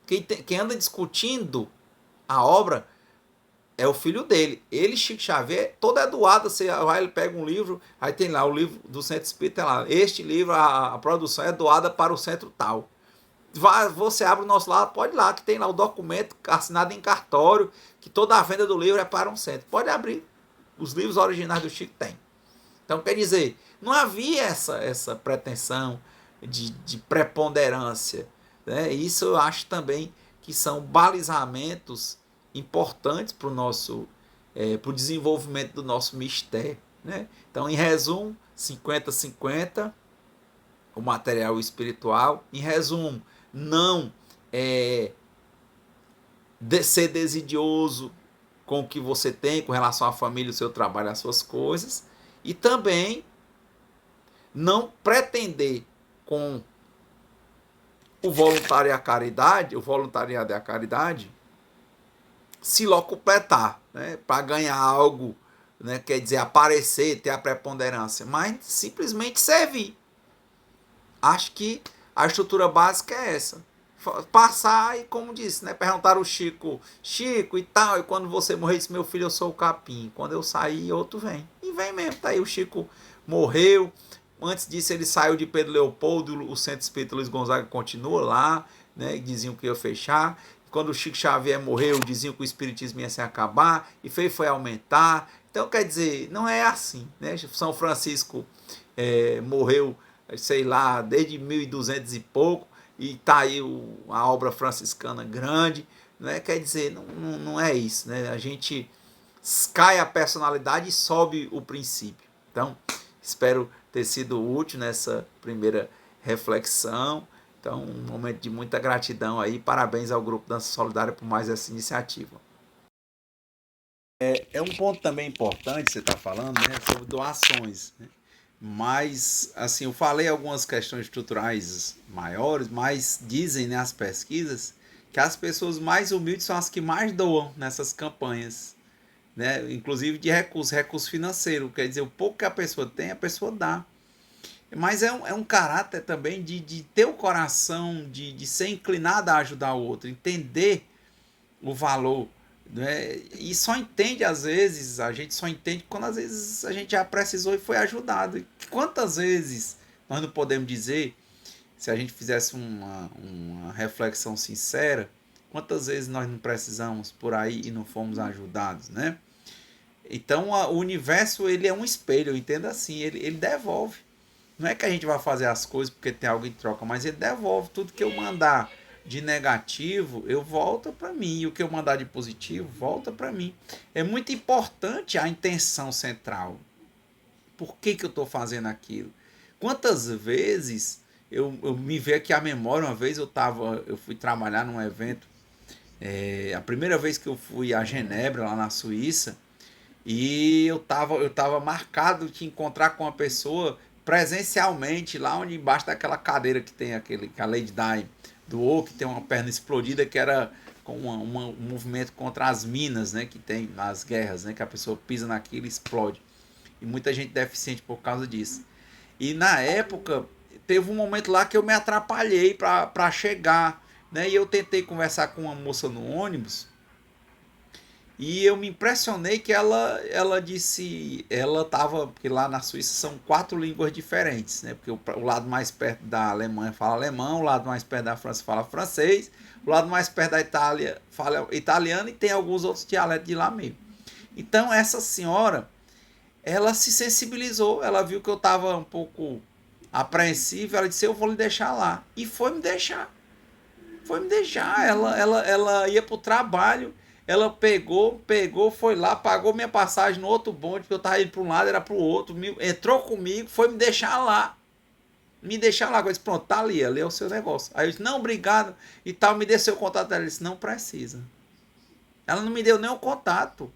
Quem anda discutindo a obra é o filho dele. Ele, Chico Xavier, toda é doada. Você vai, ele pega um livro, aí tem lá o livro do Centro Espírita, tem lá, este livro, a produção é doada para o centro tal. Você abre o nosso lado, pode ir lá, que tem lá o documento assinado em cartório, que toda a venda do livro é para um centro. Pode abrir. Os livros originais do Chico tem. Então, quer dizer, não havia essa pretensão de preponderância. Né? Isso eu acho também que são balizamentos importantes para o desenvolvimento do nosso mistério. Né? Então, em resumo, 50-50, o material e o espiritual. Em resumo, não ser desidioso com o que você tem, com relação à família, o seu trabalho, as suas coisas. E também não pretender com o voluntariado e a caridade, se locupletar, né, para ganhar algo, né, quer dizer, aparecer, ter a preponderância, mas simplesmente servir. Acho que a estrutura básica é essa. Passar e, como disse, né, perguntaram o Chico e tal, e quando você morrer, disse, meu filho, eu sou o capim. Quando eu sair, outro vem. E vem mesmo, tá aí, o Chico morreu. Antes disso, ele saiu de Pedro Leopoldo, o Centro Espírita Luiz Gonzaga continua lá, né? Diziam que ia fechar. Quando o Chico Xavier morreu, diziam que o espiritismo ia se acabar, e foi aumentar. Então, quer dizer, não é assim, né? São Francisco morreu, sei lá, desde 1200 e pouco, e tá aí a obra franciscana grande, né? Quer dizer, não é isso, né? A gente cai a personalidade e sobe o princípio. Então, espero ter sido útil nessa primeira reflexão. Então, um momento de muita gratidão aí. Parabéns ao Grupo Dança Solidária por mais essa iniciativa. É um ponto também importante, você está falando, né, sobre doações. Né? Mas, assim, eu falei algumas questões estruturais maiores, mas dizem, né, as pesquisas que as pessoas mais humildes são as que mais doam nessas campanhas. Né? Inclusive de recurso financeiro, quer dizer, o pouco que a pessoa tem, a pessoa dá. Mas é um caráter também de ter o coração, de ser inclinado a ajudar o outro, entender o valor. Né? E só entende, às vezes, a gente só entende quando às vezes a gente já precisou e foi ajudado. E quantas vezes nós não podemos dizer, se a gente fizesse uma reflexão sincera, quantas vezes nós não precisamos por aí e não fomos ajudados, né? Então, o universo, ele é um espelho, eu entendo assim, ele devolve. Não é que a gente vai fazer as coisas porque tem algo em troca, mas ele devolve. Tudo que eu mandar de negativo, eu volto para mim. E o que eu mandar de positivo, volta para mim. É muito importante a intenção central. Por que eu estou fazendo aquilo? Quantas vezes eu me vejo aqui a memória, uma vez eu fui trabalhar num evento, a primeira vez que eu fui a Genebra, lá na Suíça, e eu tava marcado de encontrar com uma pessoa presencialmente, lá onde embaixo daquela cadeira que tem que a Lady Di doou, que tem uma perna explodida, que era com um movimento contra as minas, né, que tem nas guerras, né, que a pessoa pisa naquilo e explode. E muita gente deficiente por causa disso. E na época, teve um momento lá que eu me atrapalhei para chegar, né, e eu tentei conversar com uma moça no ônibus, e eu me impressionei que ela disse, ela estava, porque lá na Suíça são 4 línguas diferentes, né? Porque o lado mais perto da Alemanha fala alemão, o lado mais perto da França fala francês, o lado mais perto da Itália fala italiano e tem alguns outros dialetos de lá mesmo. Então essa senhora, ela se sensibilizou, ela viu que eu estava um pouco apreensivo, ela disse, eu vou lhe deixar lá. E foi me deixar. Foi me deixar. Ela ia pro trabalho, ela pegou, foi lá, pagou minha passagem no outro bonde, porque eu tava indo para um lado, era pro outro, entrou comigo, foi me deixar lá. Me deixar lá. Eu disse, pronto, tá ali é o seu negócio. Aí eu disse, não, obrigado, e tal, me dê seu contato. Ela disse, não precisa. Ela não me deu nem o contato.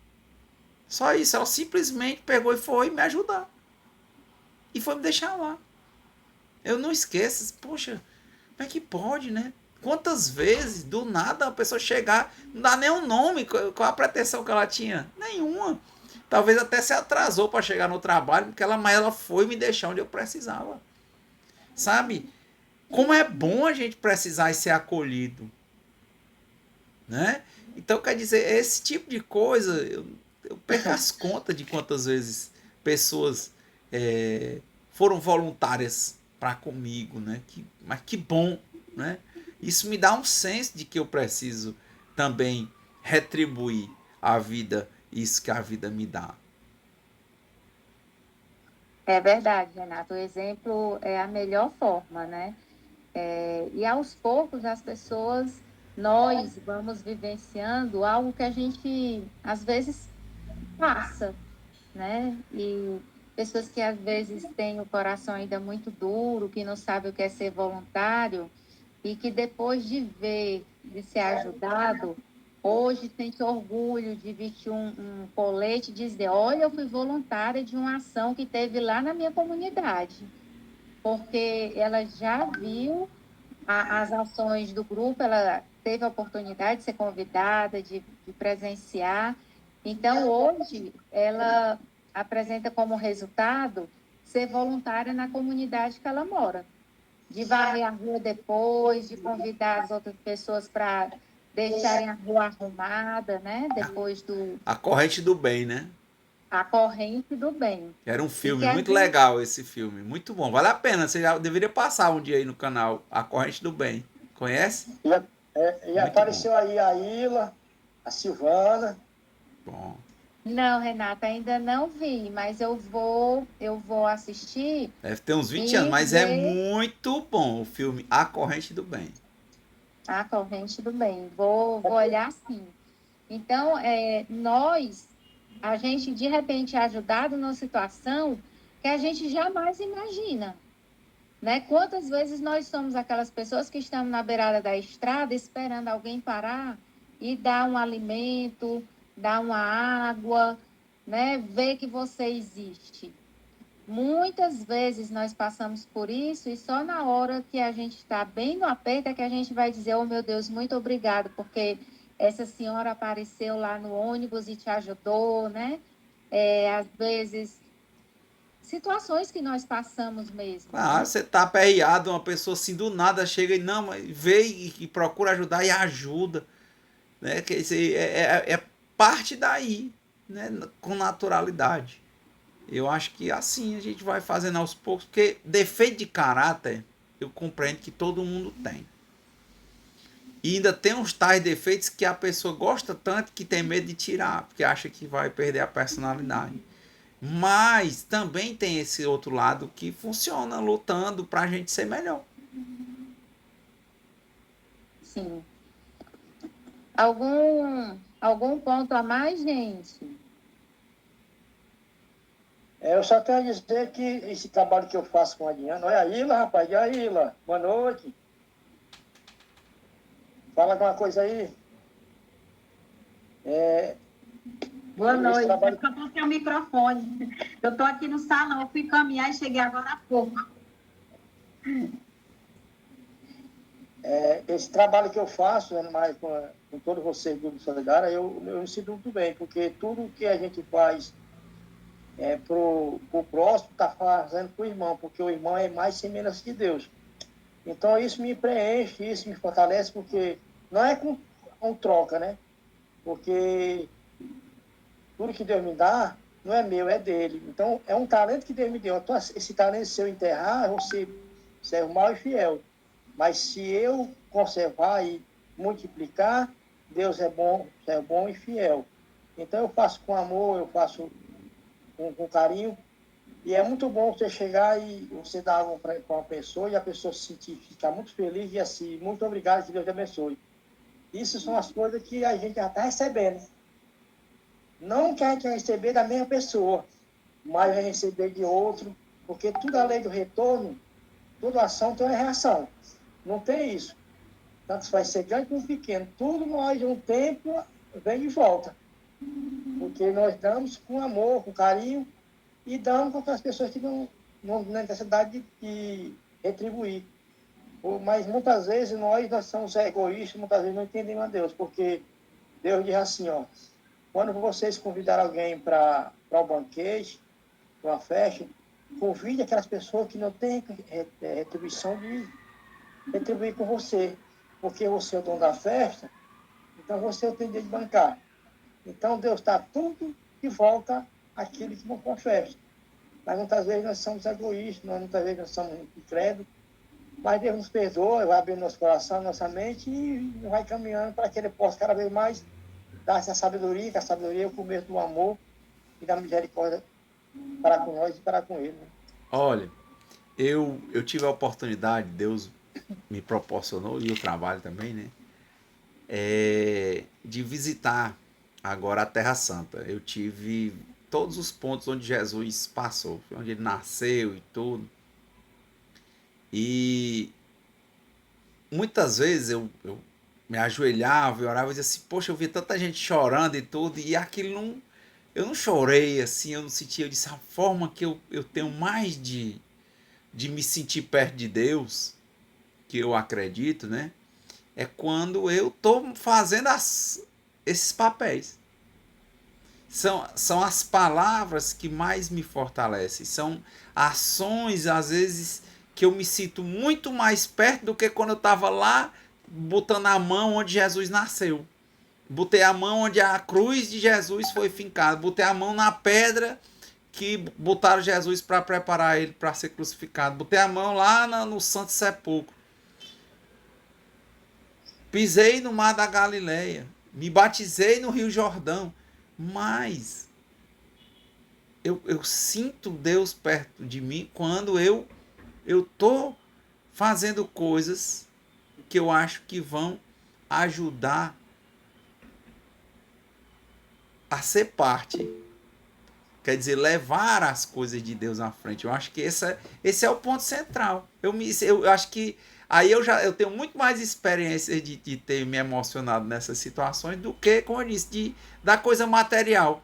Só isso, ela simplesmente pegou e foi me ajudar. E foi me deixar lá. Eu não esqueço, poxa, como é que pode, né? Quantas vezes, do nada, a pessoa chegar, não dá nem um nome, qual a pretensão que ela tinha? Nenhuma. Talvez até se atrasou para chegar no trabalho, porque mas ela foi me deixar onde eu precisava. Sabe? Como é bom a gente precisar e ser acolhido, né? Então, quer dizer, esse tipo de coisa, eu perco as contas de quantas vezes pessoas foram voluntárias para comigo, né? Mas que bom, né? Isso me dá um senso de que eu preciso também retribuir à vida isso que a vida me dá. É verdade, Renato. O exemplo é a melhor forma, né? E aos poucos as pessoas, nós vamos vivenciando algo que a gente às vezes passa, né? E pessoas que às vezes têm o coração ainda muito duro, que não sabem o que é ser voluntário, e que depois de ver, de ser ajudado, hoje sente orgulho de vestir um colete e dizer, olha, eu fui voluntária de uma ação que teve lá na minha comunidade, porque ela já viu as ações do grupo, ela teve a oportunidade de ser convidada, de presenciar. Então, hoje, ela apresenta como resultado ser voluntária na comunidade que ela mora, de varrer a rua depois, de convidar as outras pessoas para deixarem a rua arrumada, né? Depois do A corrente do bem, né? a corrente do bem. Era um E filme que a muito gente, legal, esse filme. Muito bom. Vale a pena. Você já deveria passar um dia aí no canal A Corrente do Bem. Conhece? E Muito bom. apareceu aí a Ila, a Silvana. Bom. não, Renata, ainda não vi, mas eu vou assistir Deve ter uns 20 anos, e mas é ver muito bom o filme A Corrente do Bem. a corrente do bem. Vou olhar sim. Então, a gente de repente é ajudado numa situação que a gente jamais imagina, né? Quantas vezes nós somos aquelas pessoas que estamos na beirada da estrada esperando alguém parar e dar um alimento, dar uma água, né? Ver que você existe. Muitas vezes nós passamos por isso e só na hora que a gente está bem no aperto é que a gente vai dizer, oh meu Deus, muito obrigado, porque essa senhora apareceu lá no ônibus e te ajudou, né? Às vezes, situações que nós passamos mesmo, Claro, né? você tá aperreado, uma pessoa assim do nada chega e não, mas vê e procura ajudar e ajuda. Né? Que é parte daí, né? Com naturalidade. Eu acho que assim a gente vai fazendo aos poucos, porque defeito de caráter eu compreendo que todo mundo tem. E ainda tem uns tais defeitos que a pessoa gosta tanto que tem medo de tirar, porque acha que vai perder a personalidade. Mas também tem esse outro lado que funciona lutando para a gente ser melhor. Sim. Algum ponto a mais, gente? Eu só tenho a dizer que esse trabalho que eu faço com a Diana, olha a Ila, rapaz, e a Ila, boa noite. Fala alguma coisa aí. É, Boa esse noite. É trabalho, porque eu coloquei o microfone. Eu estou aqui no salão, eu fui caminhar e cheguei agora há pouco. esse trabalho que eu faço, mais com todos vocês do Solidária, eu me sinto muito bem, porque tudo que a gente faz para o próximo está fazendo para o irmão, porque o irmão é mais semelhança de Deus. Então isso me preenche, isso me fortalece, porque não é com troca, né? Porque tudo que Deus me dá não é meu, é dele. Então é um talento que Deus me deu. Então, esse talento, se eu enterrar, você serve mal e fiel. Mas se eu conservar e multiplicar, Deus é bom e fiel. Então eu faço com amor, eu faço com carinho. E é muito bom você chegar e você dar algo para uma pessoa e a pessoa se sentir, ficar muito feliz e assim, muito obrigado, que Deus te abençoe. Isso são as coisas que a gente já está recebendo. Não que a gente vai receber da mesma pessoa, mas vai receber de outro, porque tudo a lei do retorno, toda ação tem uma reação. Não tem isso. Tanto vai ser grande como pequeno. Tudo nós, um tempo, vem de volta. Porque nós damos com amor, com carinho, e damos para aquelas pessoas que não têm necessidade de retribuir. Mas muitas vezes nós somos egoístas, muitas vezes não entendemos a Deus, porque Deus diz assim, ó, quando vocês convidarem alguém para o banquete, para uma festa, convide aquelas pessoas que não têm retribuição de retribuir com você, porque você é o dono da festa, então você tem direito de bancar. Então Deus está tudo de volta àquele que não for festa. Mas muitas vezes nós somos egoístas, muitas vezes nós somos incrédulos, mas Deus nos perdoa, vai abrir nosso coração, nossa mente e vai caminhando para que Ele possa cada vez mais dar essa sabedoria, que a sabedoria é o começo do amor e da misericórdia para com nós e para com Ele. Né? Olha, eu tive a oportunidade, Deus me proporcionou, e o trabalho também, né? De visitar agora a Terra Santa. Eu tive todos os pontos onde Jesus passou, onde ele nasceu e tudo. E muitas vezes eu me ajoelhava e orava e dizia assim, poxa, eu vi tanta gente chorando e tudo, e aquilo não... Eu não chorei assim, eu não senti, eu disse, a forma que eu tenho mais de me sentir perto de Deus, que eu acredito, né? É quando eu estou fazendo esses papéis. São as palavras que mais me fortalecem. São ações, às vezes, que eu me sinto muito mais perto do que quando eu estava lá botando a mão onde Jesus nasceu. Botei a mão onde a cruz de Jesus foi fincada. Botei a mão na pedra que botaram Jesus para preparar ele para ser crucificado. Botei a mão lá no Santo Sepulcro. Pisei no mar da Galileia. Me batizei no Rio Jordão. Mas eu sinto Deus perto de mim quando eu estou fazendo coisas que eu acho que vão ajudar a ser parte. Quer dizer, levar as coisas de Deus à frente. Eu acho que esse é o ponto central. Eu acho que aí eu tenho muito mais experiência de ter me emocionado nessas situações do que, como eu disse, da coisa material.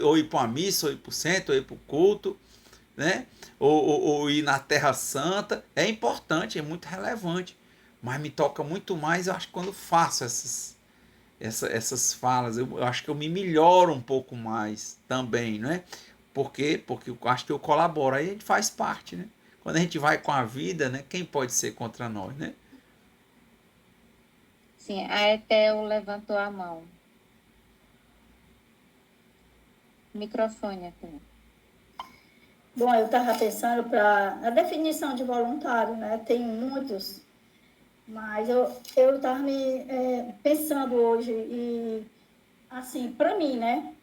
Ou ir para uma missa, ou ir para o centro, ou ir para o culto, né? Ou ir na Terra Santa. É importante, é muito relevante. Mas me toca muito mais, eu acho, quando faço essas falas. Eu acho que eu me melhoro um pouco mais também, né? Por quê? Porque eu acho que eu colaboro. Aí a gente faz parte, né? Quando a gente vai com a vida, né? Quem pode ser contra nós, né? Sim, a Etel levantou a mão. Microfone aqui. Bom, eu estava pensando para a definição de voluntário, né? Tem muitos, mas eu estava me pensando hoje e, assim, para mim, né?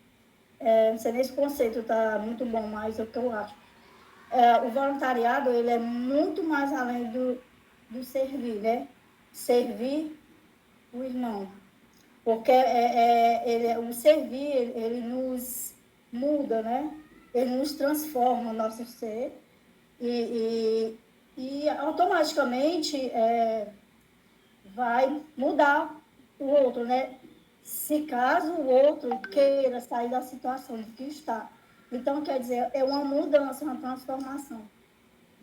Não sei nem se o conceito está muito bom, mas é o que eu acho. O voluntariado, ele é muito mais além do servir, né? Servir o irmão. Porque o servir, ele nos muda, né? Ele nos transforma o nosso ser e automaticamente vai mudar o outro, né? Se caso o outro queira sair da situação de que está. Então, quer dizer, é uma mudança, uma transformação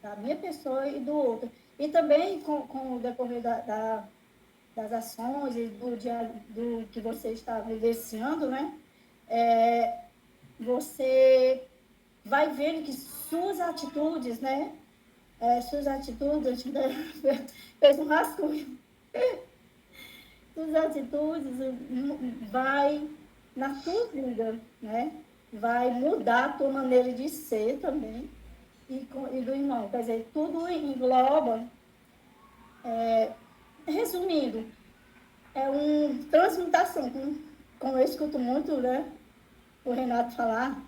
da minha pessoa e do outro. E também com o decorrer das ações e do que você está vivenciando, né? Você vai vendo que suas atitudes, né? Suas atitudes, fez um rascunho. Suas atitudes vai na tua vida, né? Vai mudar a tua maneira de ser também e do irmão. Quer dizer, tudo engloba, resumindo, é uma transmutação, como eu escuto muito, né, o Renato falar,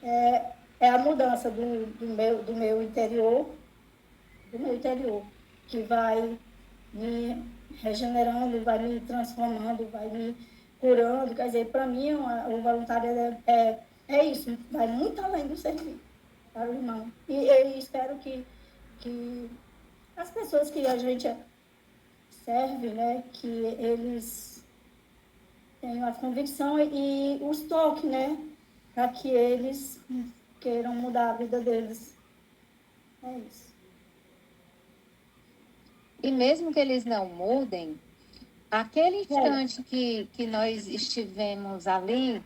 é a mudança do meu interior, que vai me regenerando, vai me transformando, vai me curando. Quer dizer, para mim, o voluntariado é isso, vai muito além do servir para o irmão. E eu espero que as pessoas que a gente serve, né, que eles tenham a convicção e os toques, né, para que eles queiram mudar a vida deles. É isso. E mesmo que eles não mudem, aquele instante que nós estivemos ali,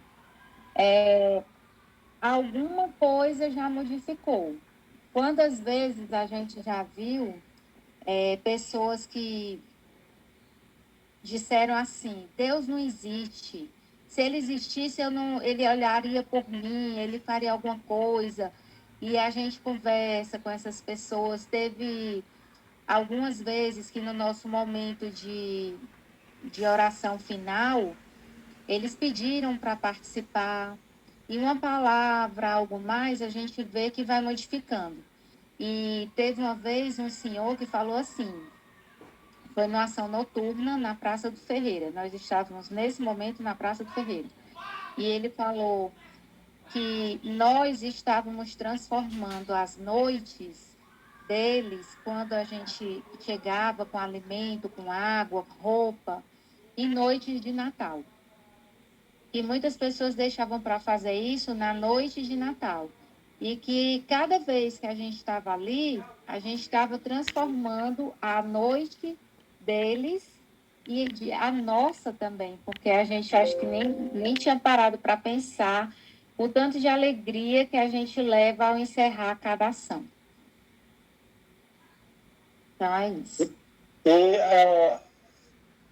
alguma coisa já modificou. Quantas vezes a gente já viu pessoas que disseram assim: Deus não existe. Se ele existisse, ele olharia por mim, ele faria alguma coisa. E a gente conversa com essas pessoas. Teve algumas vezes que no nosso momento de oração final, eles pediram para participar. E uma palavra, algo mais, a gente vê que vai modificando. E teve uma vez um senhor que falou assim, foi numa ação noturna na Praça do Ferreira. Nós estávamos nesse momento na Praça do Ferreira. E ele falou que nós estávamos transformando as noites deles, quando a gente chegava com alimento, com água, roupa, em noites de Natal. E muitas pessoas deixavam para fazer isso na noite de Natal. E que cada vez que a gente estava ali, a gente estava transformando a noite deles e a nossa também, porque a gente acho que nem tinha parado para pensar o tanto de alegria que a gente leva ao encerrar cada ação. Então é isso. E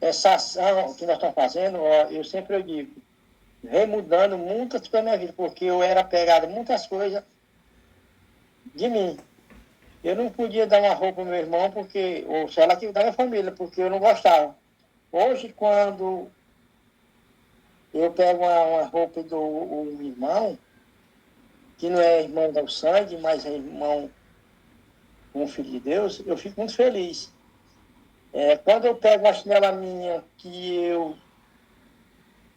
essa ação que nós estamos fazendo, eu sempre digo, vem mudando muitas coisas na minha vida, porque eu era apegado a muitas coisas de mim. Eu não podia dar uma roupa ao meu irmão, porque, ou sei lá, que da minha família, porque eu não gostava. Hoje, quando eu pego uma roupa do um irmão, que não é irmão do sangue, mas é irmão, um filho de Deus, eu fico muito feliz. Quando eu pego uma chinela minha, que eu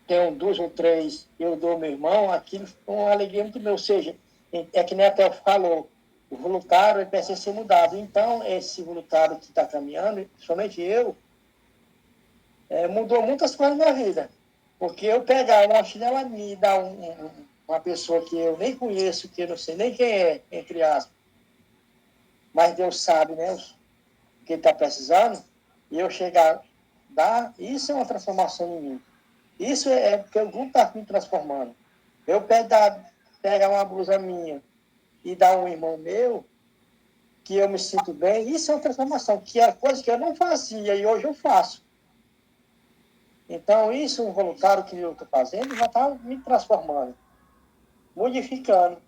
tenho 2 ou 3, eu dou ao meu irmão, aquilo foi uma alegria muito grande. Ou seja, é que nem até falou, o voluntário ele precisa ser mudado. Então, esse voluntário que está caminhando, somente eu, mudou muitas coisas na minha vida. Porque eu pegar uma chinela minha e dar uma pessoa que eu nem conheço, que eu não sei nem quem é, entre aspas, mas Deus sabe, né, o que ele está precisando, e eu chegar, dar, isso é uma transformação em mim. Isso é porque o grupo está me transformando. Eu pegar uma blusa minha e dar um irmão meu, que eu me sinto bem, isso é uma transformação, que é coisa que eu não fazia e hoje eu faço. Então, isso, um voluntário que eu estou fazendo, já está me transformando, modificando,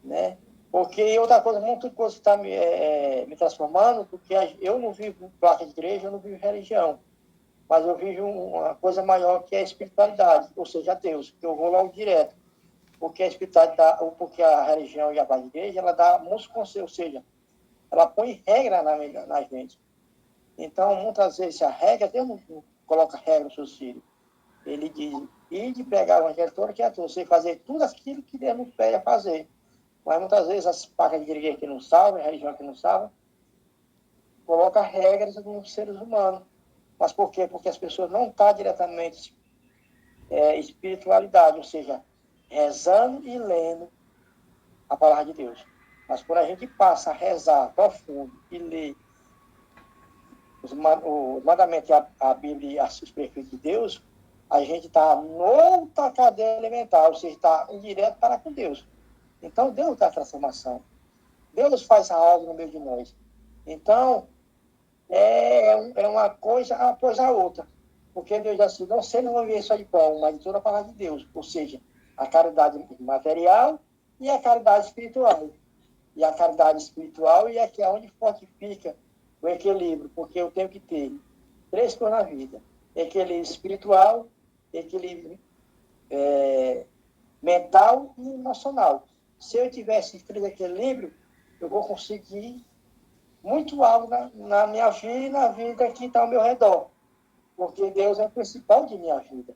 né? Porque outra coisa, muita coisa está me transformando, porque eu não vivo placa de igreja, eu não vivo religião, mas eu vivo uma coisa maior que é a espiritualidade, ou seja, Deus, que eu vou logo direto. Porque a espiritualidade, porque a religião e a igreja, ela dá muitos conselhos, ou seja, ela põe regra na gente. Então, muitas vezes, a regra, Deus não coloca regra nos seus filhos. Ele diz, e de pregar o evangelho todo, que é você fazer tudo aquilo que Deus não pede a fazer. Mas muitas vezes as placas de igreja que não salvam, a religião que não salva, coloca regras nos seres humanos. Mas por quê? Porque as pessoas não estão diretamente espiritualidade, ou seja, rezando e lendo a palavra de Deus. Mas quando a gente passa a rezar profundo e ler os mandamentos, a Bíblia e os preceitos de Deus, a gente está noutra cadeia elementar, ou seja, está em direto para com Deus. Então, Deus dá a transformação. Deus faz a obra no meio de nós. Então, é uma coisa após a outra. Porque Deus diz assim, você não vai viver só de pão, mas de toda a palavra de Deus. Ou seja, a caridade material e a caridade espiritual. E a caridade espiritual é que é onde fortifica o equilíbrio, porque eu tenho que ter 3 coisas na vida. Equilíbrio espiritual, equilíbrio mental e emocional. Se eu tivesse esse equilíbrio, eu vou conseguir muito algo na minha vida e na vida que está ao meu redor. Porque Deus é o principal de minha vida.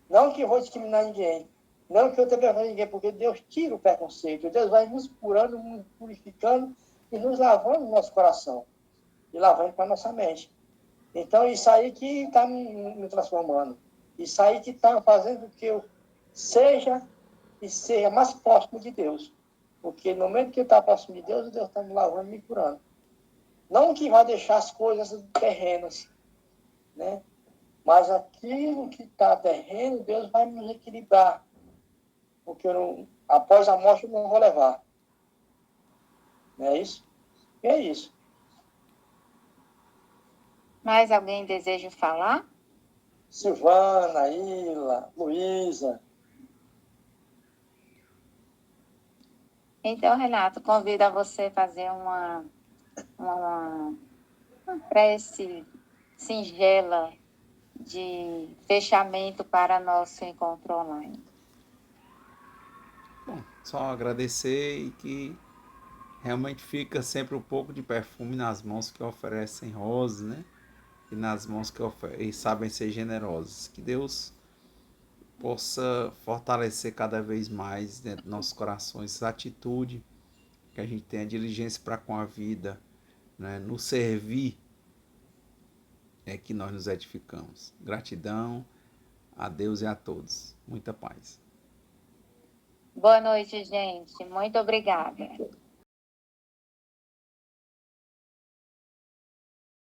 Não que eu vou discriminar ninguém, não que eu tenha vergonha de ninguém, porque Deus tira o preconceito. Deus vai nos curando, nos purificando e nos lavando no nosso coração. E lavando para a nossa mente. Então, isso aí que está me transformando. Isso aí que está fazendo com que eu seja mais próximo de Deus. Porque no momento que eu estou próximo de Deus, Deus está me lavando e me curando. Não que vai deixar as coisas terrenas, né? Mas aquilo que está terreno, Deus vai nos equilibrar. Porque após a morte eu não vou levar. Não é isso? E é isso. Mais alguém deseja falar? Silvana, Ila, Luísa. Então, Renato, convido a você fazer uma prece singela de fechamento para nosso encontro online. Bom, só agradecer e que realmente fica sempre um pouco de perfume nas mãos que oferecem rosas, né? E nas mãos que e sabem ser generosas. Que Deus possa fortalecer cada vez mais dentro dos nossos corações essa atitude, que a gente tenha diligência para com a vida, né? No servir é que nós nos edificamos. Gratidão a Deus e a todos. Muita paz. Boa noite, gente. Muito obrigada.